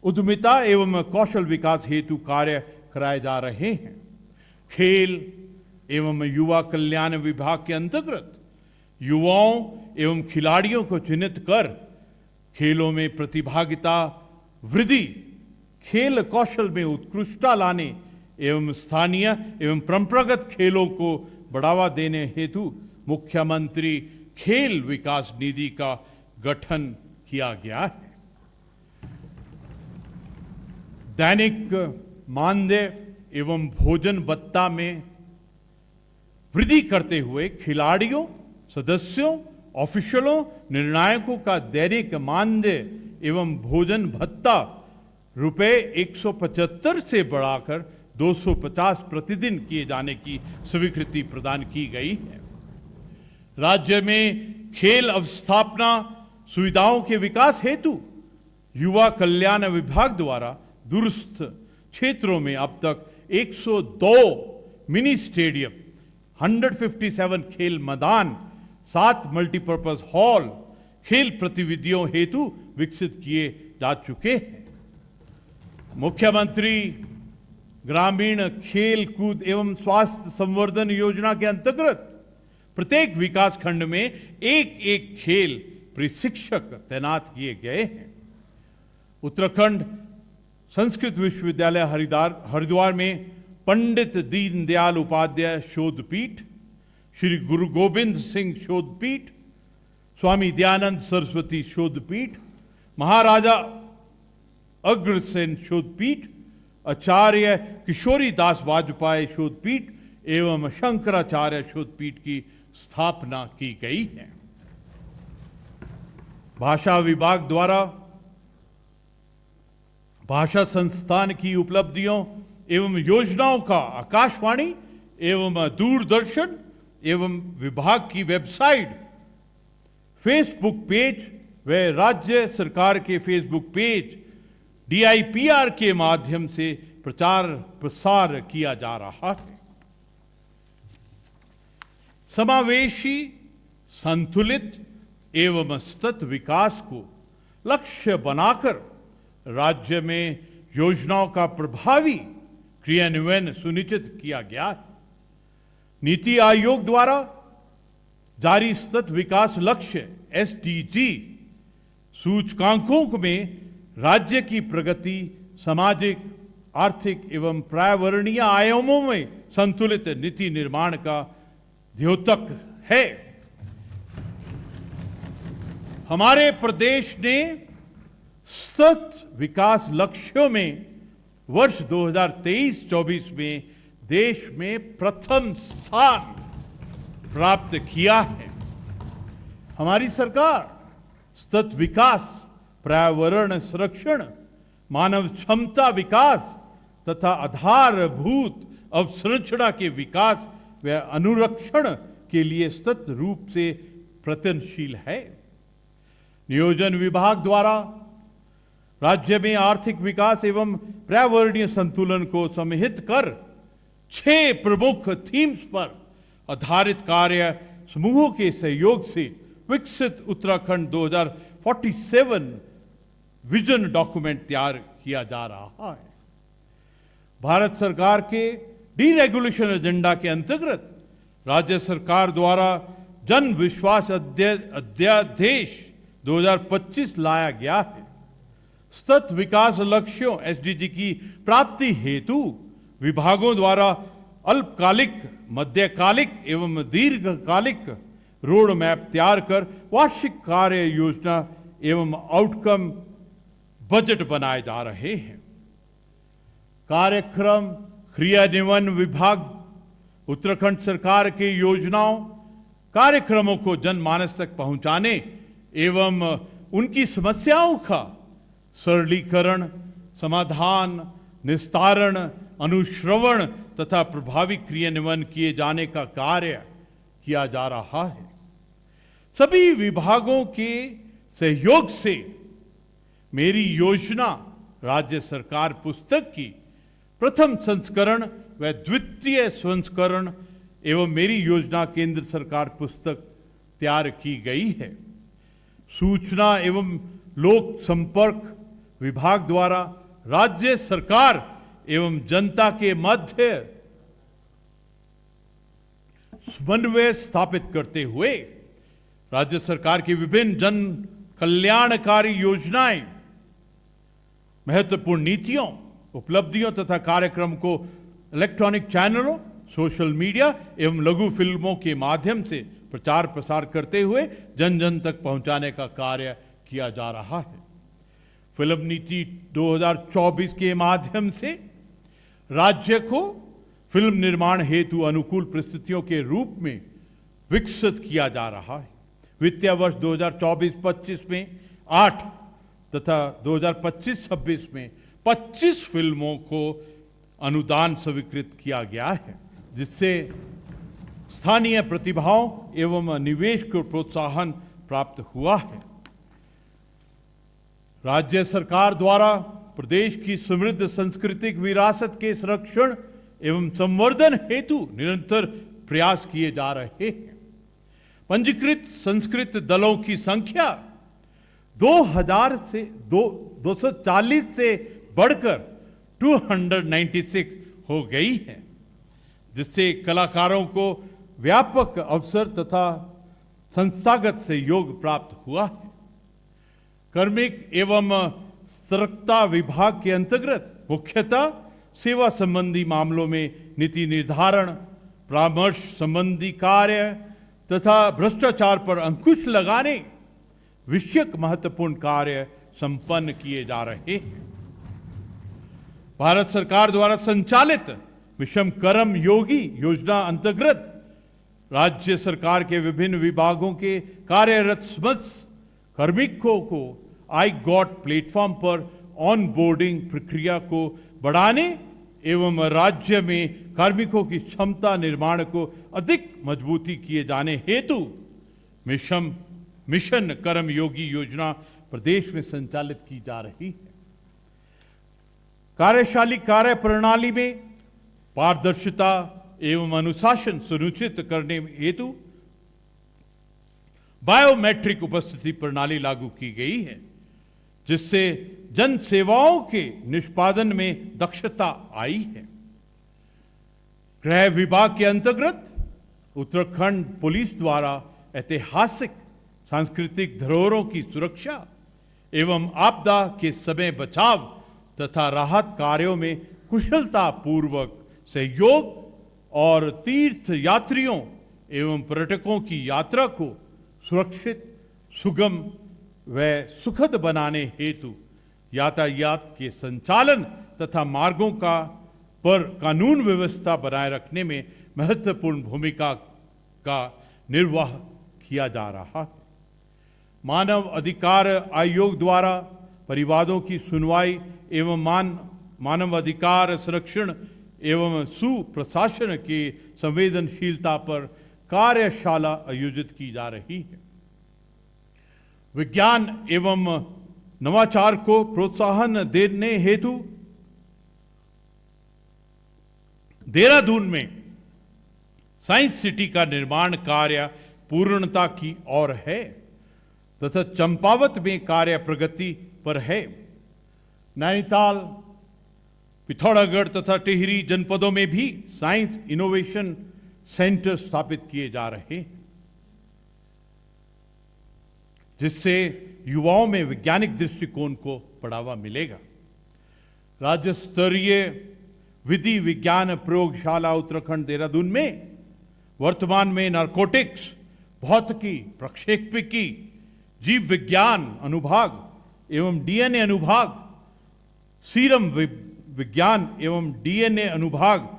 उद्यमिता एवं कौशल विकास हेतु कार्य कराए जा रहे हैं। खेल एवं युवा कल्याण विभाग के अंतर्गत युवाओं एवं खिलाड़ियों को चिन्हित कर खेलों में प्रतिभागिता वृद्धि, खेल कौशल में उत्कृष्टता लाने एवं स्थानीय एवं परंपरागत खेलों को बढ़ावा देने हेतु मुख्यमंत्री खेल विकास निधि का गठन किया गया है। दैनिक मानदेय एवं भोजन भत्ता में वृद्धि करते हुए खिलाड़ियों, सदस्यों, ऑफिशियलों, निर्णायकों का दैनिक मानदेय एवं भोजन भत्ता रुपए 175 से बढ़ाकर 250 प्रतिदिन किए जाने की स्वीकृति प्रदान की गई है। राज्य में खेल अवस्थापना सुविधाओं के विकास हेतु युवा कल्याण विभाग द्वारा दूरस्थ क्षेत्रों में अब तक 102 मिनी स्टेडियम, 157 खेल मैदान, 7 मल्टीपर्पज हॉल खेल प्रतिविधियों हेतु विकसित किए जा चुके हैं। मुख्यमंत्री ग्रामीण खेल कूद एवं स्वास्थ्य संवर्धन योजना के अंतर्गत प्रत्येक विकास खंड में एक खेल प्रशिक्षक तैनात किए गए हैं। उत्तराखंड संस्कृत विश्वविद्यालय हरिद्वार में पंडित दीनदयाल उपाध्याय शोध पीठ, श्री गुरु गोविंद सिंह शोध पीठ, स्वामी दयानंद सरस्वती शोध पीठ, महाराजा अग्रसेन शोध पीठ, आचार्य किशोरी दास वाजपेयी शोध पीठ एवं शंकराचार्य शोध पीठ की स्थापना की गई है। भाषा विभाग द्वारा भाषा संस्थान की उपलब्धियों एवं योजनाओं का आकाशवाणी एवं दूरदर्शन एवं विभाग की वेबसाइट, फेसबुक पेज व राज्य सरकार के फेसबुक पेज DIPR के माध्यम से प्रचार प्रसार किया जा रहा है। समावेशी, संतुलित एवं सतत विकास को लक्ष्य बनाकर राज्य में योजनाओं का प्रभावी क्रियान्वयन सुनिश्चित किया गया है। नीति आयोग द्वारा जारी सतत विकास लक्ष्य SDG सूचकांकों में राज्य की प्रगति सामाजिक, आर्थिक एवं पर्यावरणीय आयामों में संतुलित नीति निर्माण का द्योतक है। हमारे प्रदेश ने सतत विकास लक्ष्यों में वर्ष 2023-24 में देश में प्रथम स्थान प्राप्त किया है। हमारी सरकार सतत विकास, पर्यावरण संरक्षण, मानव क्षमता विकास तथा आधारभूत अवसंरचना के विकास व अनुरक्षण के लिए सतत रूप से प्रयत्नशील है। नियोजन विभाग द्वारा राज्य में आर्थिक विकास एवं पर्यावरणीय संतुलन को समाहित कर 6 प्रमुख थीम्स पर आधारित कार्य समूहों के सहयोग से विकसित उत्तराखंड 2047 विजन डॉक्यूमेंट तैयार किया जा रहा है। भारत सरकार के डीरेगुलेशन एजेंडा के अंतर्गत राज्य सरकार द्वारा जन विश्वास अध्यादेश 2025 लाया गया है। सतत विकास लक्ष्यों एसडीजी की प्राप्ति हेतु विभागों द्वारा अल्पकालिक, मध्यकालिक एवं दीर्घकालिक रोड मैप तैयार कर वार्षिक कार्य योजना एवं आउटकम बजट बनाए जा रहे हैं। कार्यक्रम क्रियान्वयन विभाग उत्तराखंड सरकार की योजनाओं कार्यक्रमों को जनमानस तक पहुंचाने एवं उनकी समस्याओं का सरलीकरण, समाधान, निस्तारण, अनुश्रवण तथा प्रभावी क्रियान्वयन किए जाने का कार्य किया जा रहा है। सभी विभागों के सहयोग से मेरी योजना राज्य सरकार पुस्तक की प्रथम संस्करण व द्वितीय संस्करण एवं मेरी योजना केंद्र सरकार पुस्तक तैयार की गई है। सूचना एवं लोक संपर्क विभाग द्वारा राज्य सरकार एवं जनता के मध्य समन्वय स्थापित करते हुए राज्य सरकार की विभिन्न जन कल्याणकारी योजनाएं, महत्वपूर्ण नीतियों, उपलब्धियों तथा कार्यक्रम को इलेक्ट्रॉनिक चैनलों, सोशल मीडिया एवं लघु फिल्मों के माध्यम से प्रचार प्रसार करते हुए जन जन तक पहुंचाने का कार्य किया जा रहा है। फिल्म नीति 2024 के माध्यम से राज्य को फिल्म निर्माण हेतु अनुकूल परिस्थितियों के रूप में विकसित किया जा रहा है। वित्तीय वर्ष 2024-25 में 8 तथा 2025-26 में 25 फिल्मों को अनुदान स्वीकृत किया गया है, जिससे स्थानीय प्रतिभाओं एवं निवेश को प्रोत्साहन प्राप्त हुआ है। राज्य सरकार द्वारा प्रदेश की समृद्ध सांस्कृतिक विरासत के संरक्षण एवं संवर्धन हेतु निरंतर प्रयास किए जा रहे हैं। पंजीकृत संस्कृत दलों की संख्या 240 से बढ़कर 296 हो गई है, जिससे कलाकारों को व्यापक अवसर तथा संस्थागत सहयोग प्राप्त हुआ है। कार्मिक एवं सतर्कता विभाग के अंतर्गत मुख्यतः सेवा संबंधी मामलों में नीति निर्धारण, परामर्श संबंधी कार्य तथा भ्रष्टाचार पर अंकुश लगाने विषयक महत्वपूर्ण कार्य संपन्न किए जा रहे हैं। भारत सरकार द्वारा संचालित मिशन कर्म योगी योजना अंतर्गत राज्य सरकार के विभिन्न विभागों के कार्यरत समस्त कार्मिकों को आई गॉट प्लेटफॉर्म पर ऑन बोर्डिंग प्रक्रिया को बढ़ाने एवं राज्य में कार्मिकों की क्षमता निर्माण को अधिक मजबूती किए जाने हेतु मिशन कर्म योगी योजना प्रदेश में संचालित की जा रही है। कार्यशाली कार्य प्रणाली में पारदर्शिता एवं अनुशासन सुनिश्चित करने हेतु बायोमेट्रिक उपस्थिति प्रणाली लागू की गई है, जिससे जन सेवाओं के निष्पादन में दक्षता आई है। गृह विभाग के अंतर्गत उत्तराखंड पुलिस द्वारा ऐतिहासिक सांस्कृतिक धरोहरों की सुरक्षा एवं आपदा के समय बचाव तथा राहत कार्यों में कुशलता पूर्वक सहयोग और तीर्थ यात्रियों एवं पर्यटकों की यात्रा को सुरक्षित, सुगम व सुखद बनाने हेतु यातायात के संचालन तथा मार्गों पर कानून व्यवस्था बनाए रखने में महत्वपूर्ण भूमिका का निर्वाह किया जा रहा है। मानव अधिकार आयोग द्वारा परिवादों की सुनवाई एवं मानव अधिकार संरक्षण एवं सुप्रशासन की संवेदनशीलता पर कार्यशाला आयोजित की जा रही है। विज्ञान एवं नवाचार को प्रोत्साहन देने हेतु देहरादून में साइंस सिटी का निर्माण कार्य पूर्णता की ओर है तथा चंपावत में कार्य प्रगति पर है। नैनीताल, पिथौरागढ़ तथा टिहरी जनपदों में भी साइंस इनोवेशन सेंटर स्थापित किए जा रहे हैं, जिससे युवाओं में वैज्ञानिक दृष्टिकोण को बढ़ावा मिलेगा। राज्य स्तरीय विधि विज्ञान प्रयोगशाला उत्तराखंड देहरादून में वर्तमान में नारकोटिक्स, भौतिकी, प्रक्षेपिकी, जीव विज्ञान अनुभाग एवं डीएनए अनुभाग, सीरम विज्ञान एवं डीएनए अनुभाग,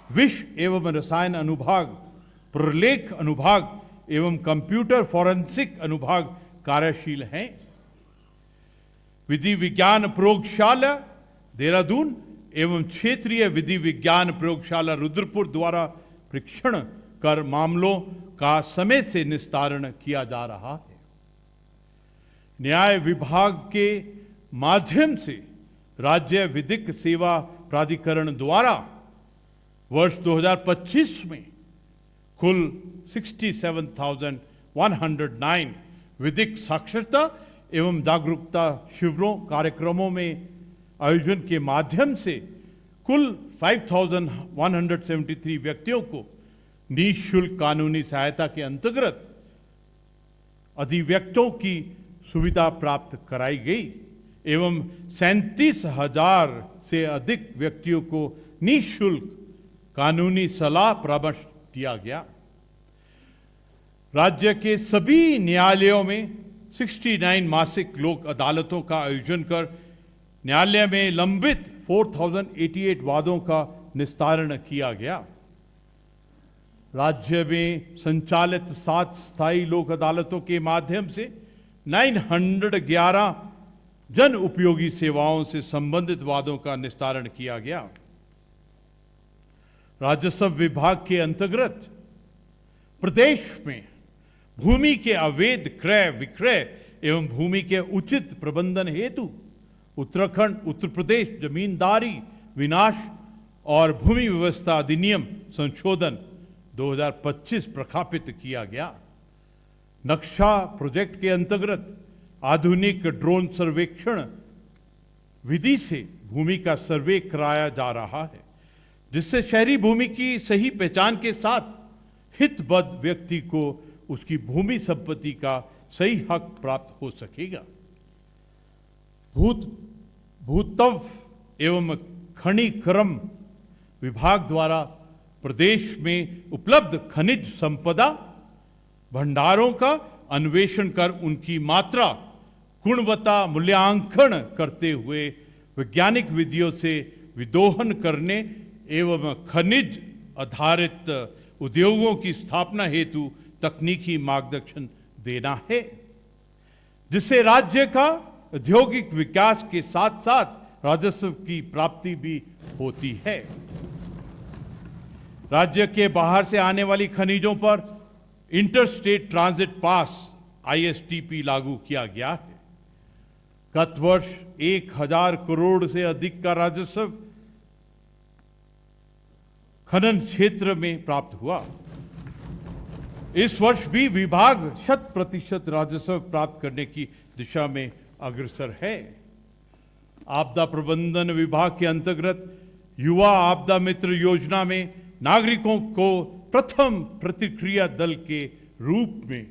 विष एवं रसायन अनुभाग, प्रलेख अनुभाग एवं कंप्यूटर फॉरेंसिक अनुभाग कार्यशील हैं। विधि विज्ञान प्रयोगशाला देहरादून एवं क्षेत्रीय विधि विज्ञान प्रयोगशाला रुद्रपुर द्वारा परीक्षण कर मामलों का समय से निस्तारण किया जा रहा है। न्याय विभाग के माध्यम से राज्य विधिक सेवा प्राधिकरण द्वारा वर्ष 2025 में कुल 67,109 विधिक साक्षरता एवं जागरूकता शिविरों कार्यक्रमों में आयोजन के माध्यम से कुल 5,173 व्यक्तियों को निःशुल्क कानूनी सहायता के अंतर्गत अधिवक्तों की सुविधा प्राप्त कराई गई एवं 37,000 से अधिक व्यक्तियों को निःशुल्क कानूनी सलाह परामर्श दिया गया। राज्य के सभी न्यायालयों में 69 मासिक लोक अदालतों का आयोजन कर न्यायालय में लंबित 4,088 वादों का निस्तारण किया गया। राज्य में संचालित 7 स्थायी लोक अदालतों के माध्यम से 911 जन उपयोगी सेवाओं से संबंधित वादों का निस्तारण किया गया। राजस्व विभाग के अंतर्गत प्रदेश में भूमि के अवैध क्रय विक्रय एवं भूमि के उचित प्रबंधन हेतु उत्तराखंड उत्तर प्रदेश जमींदारी विनाश और भूमि व्यवस्था अधिनियम संशोधन 2025 प्रख्यापित किया गया। नक्शा प्रोजेक्ट के अंतर्गत आधुनिक ड्रोन सर्वेक्षण विधि से भूमि का सर्वे कराया जा रहा है, जिससे शहरी भूमि की सही पहचान के साथ हितबद्ध व्यक्ति को उसकी भूमि संपत्ति का सही हक प्राप्त हो सकेगा। भूतत्व एवं खनिक्रम विभाग द्वारा प्रदेश में उपलब्ध खनिज संपदा भंडारों का अन्वेषण कर उनकी मात्रा गुणवत्ता मूल्यांकन करते हुए वैज्ञानिक विधियों से विदोहन करने एवं खनिज आधारित उद्योगों की स्थापना हेतु तकनीकी मार्गदर्शन देना है, जिससे राज्य का औद्योगिक विकास के साथ साथ राजस्व की प्राप्ति भी होती है। राज्य के बाहर से आने वाली खनिजों पर इंटरस्टेट ट्रांजिट पास ISTP लागू किया गया है। गत वर्ष 1,000 करोड़ से अधिक का राजस्व खनन क्षेत्र में प्राप्त हुआ। इस वर्ष भी विभाग 100% राजस्व प्राप्त करने की दिशा में अग्रसर है। आपदा प्रबंधन विभाग के अंतर्गत युवा आपदा मित्र योजना में नागरिकों को प्रथम प्रतिक्रिया दल के रूप में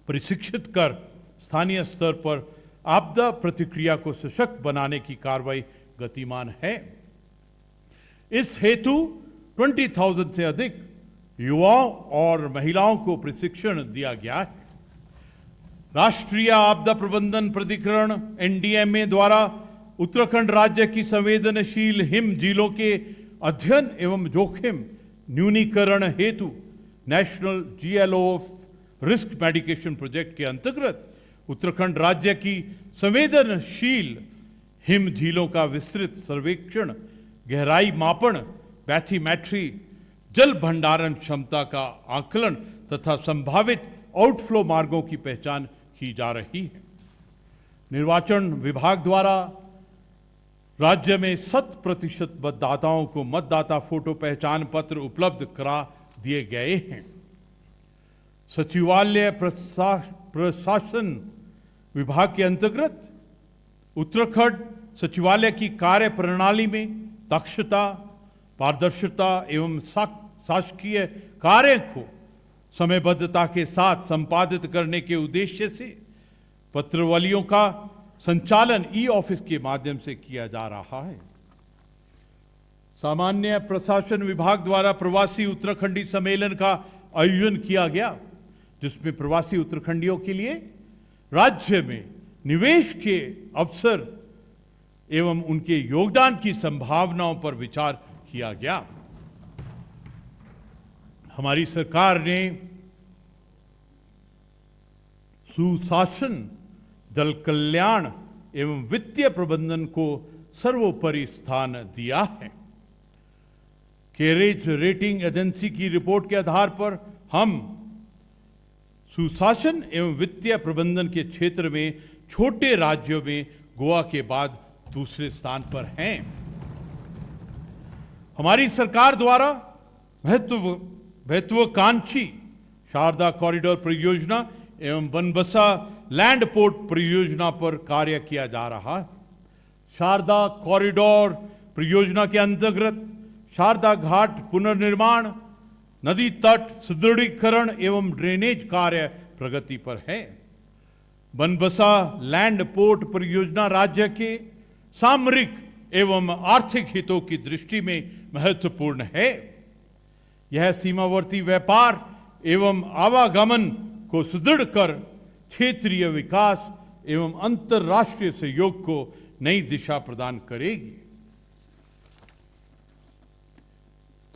प्रशिक्षित कर स्थानीय स्तर पर आपदा प्रतिक्रिया को सशक्त बनाने की कार्रवाई गतिमान है। इस हेतु 20,000 से अधिक युवाओं और महिलाओं को प्रशिक्षण दिया गया है। राष्ट्रीय आपदा प्रबंधन प्राधिकरण NDMA द्वारा उत्तराखंड राज्य की संवेदनशील हिम झीलों के अध्ययन एवं जोखिम न्यूनीकरण हेतु national GLO risk mitigation project के अंतर्गत उत्तराखंड राज्य की संवेदनशील हिम झीलों का विस्तृत सर्वेक्षण, गहराई मापन, बैथीमेट्री, जल भंडारण क्षमता का आकलन तथा संभावित आउटफ्लो मार्गों की पहचान की जा रही है। निर्वाचन विभाग द्वारा राज्य में 100% मतदाताओं को मतदाता फोटो पहचान पत्र उपलब्ध करा दिए गए हैं। सचिवालय प्रशासन विभाग के अंतर्गत उत्तराखंड सचिवालय की कार्य प्रणाली में दक्षता, पारदर्शिता एवं शासकीय कार्य को समयबद्धता के साथ संपादित करने के उद्देश्य से पत्रावलियों का संचालन ई ऑफिस के माध्यम से किया जा रहा है। सामान्य प्रशासन विभाग द्वारा प्रवासी उत्तराखंडी सम्मेलन का आयोजन किया गया, जिसमें प्रवासी उत्तराखंडियों के लिए राज्य में निवेश के अवसर एवं उनके योगदान की संभावनाओं पर विचार किया गया। हमारी सरकार ने सुशासन, जल कल्याण एवं वित्तीय प्रबंधन को सर्वोपरि स्थान दिया है। कैरेज रेटिंग एजेंसी की रिपोर्ट के आधार पर हम सुशासन एवं वित्तीय प्रबंधन के क्षेत्र में छोटे राज्यों में गोवा के बाद दूसरे स्थान पर हैं। हमारी सरकार द्वारा महत्वाकांक्षी शारदा कॉरिडोर परियोजना एवं बनबसा लैंड पोर्ट परियोजना पर कार्य किया जा रहा है। शारदा कॉरिडोर परियोजना के अंतर्गत शारदा घाट पुनर्निर्माण, नदी तट सुदृढ़ीकरण एवं ड्रेनेज कार्य प्रगति पर है। बनबसा लैंड पोर्ट परियोजना राज्य के सामरिक एवं आर्थिक हितों की दृष्टि में महत्वपूर्ण है। यह सीमावर्ती व्यापार एवं आवागमन को सुदृढ़ कर क्षेत्रीय विकास एवं अंतर्राष्ट्रीय सहयोग को नई दिशा प्रदान करेगी।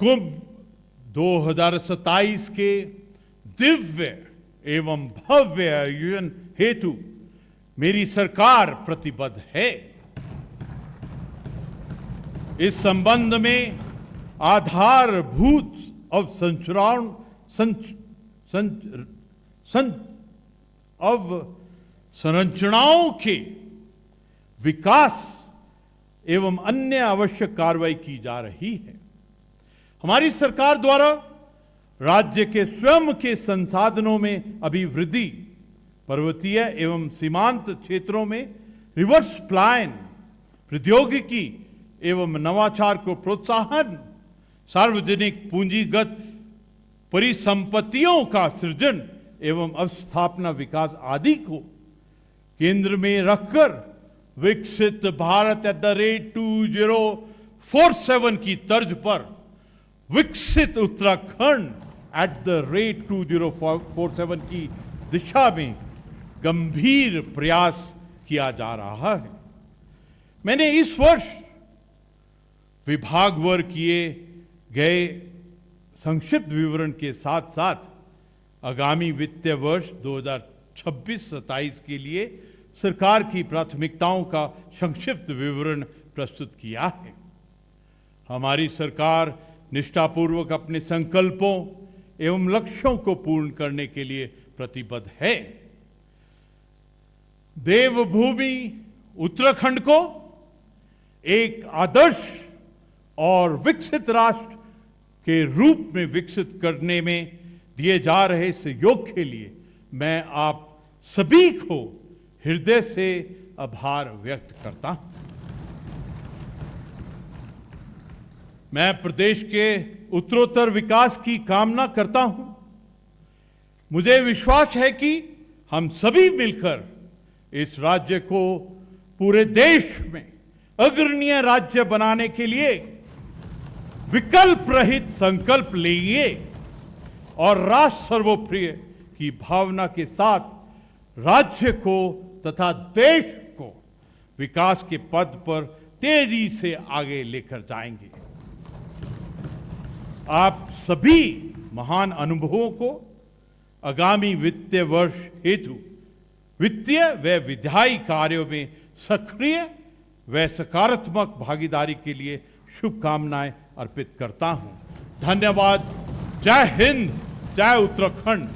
कुंभ 2027 के दिव्य एवं भव्य आयोजन हेतु मेरी सरकार प्रतिबद्ध है। इस संबंध में आधारभूत अवसंरचनाओं के विकास एवं अन्य आवश्यक कार्रवाई की जा रही है। हमारी सरकार द्वारा राज्य के स्वयं के संसाधनों में अभिवृद्धि, पर्वतीय एवं सीमांत क्षेत्रों में रिवर्स प्लान, प्रौद्योगिकी एवं नवाचार को प्रोत्साहन, सार्वजनिक पूंजीगत परिसंपत्तियों का सृजन एवं अवस्थापना विकास आदि को केंद्र में रखकर विकसित भारत @2047 की तर्ज पर विकसित उत्तराखंड @2047 की दिशा में गंभीर प्रयास किया जा रहा है। मैंने इस वर्ष विभागवार किए गए संक्षिप्त विवरण के साथ साथ आगामी वित्तीय वर्ष 2026-27 के लिए सरकार की प्राथमिकताओं का संक्षिप्त विवरण प्रस्तुत किया है। हमारी सरकार निष्ठापूर्वक अपने संकल्पों एवं लक्ष्यों को पूर्ण करने के लिए प्रतिबद्ध है। देवभूमि उत्तराखंड को एक आदर्श और विकसित राष्ट्र के रूप में विकसित करने में दिए जा रहे सहयोग के लिए मैं आप सभी को हृदय से आभार व्यक्त करता हूं। मैं प्रदेश के उत्तरोत्तर विकास की कामना करता हूं। मुझे विश्वास है कि हम सभी मिलकर इस राज्य को पूरे देश में अग्रणीय राज्य बनाने के लिए विकल्प रहित संकल्प लेंगे और राष्ट्र सर्वोप्रिय की भावना के साथ राज्य को तथा देश को विकास के पथ पर तेजी से आगे लेकर जाएंगे। आप सभी महान अनुभवों को आगामी वित्तीय वर्ष हेतु वित्तीय व विधायी कार्यों में सक्रिय व सकारात्मक भागीदारी के लिए शुभकामनाएं अर्पित करता हूं। धन्यवाद। जय हिंद, जय उत्तराखंड।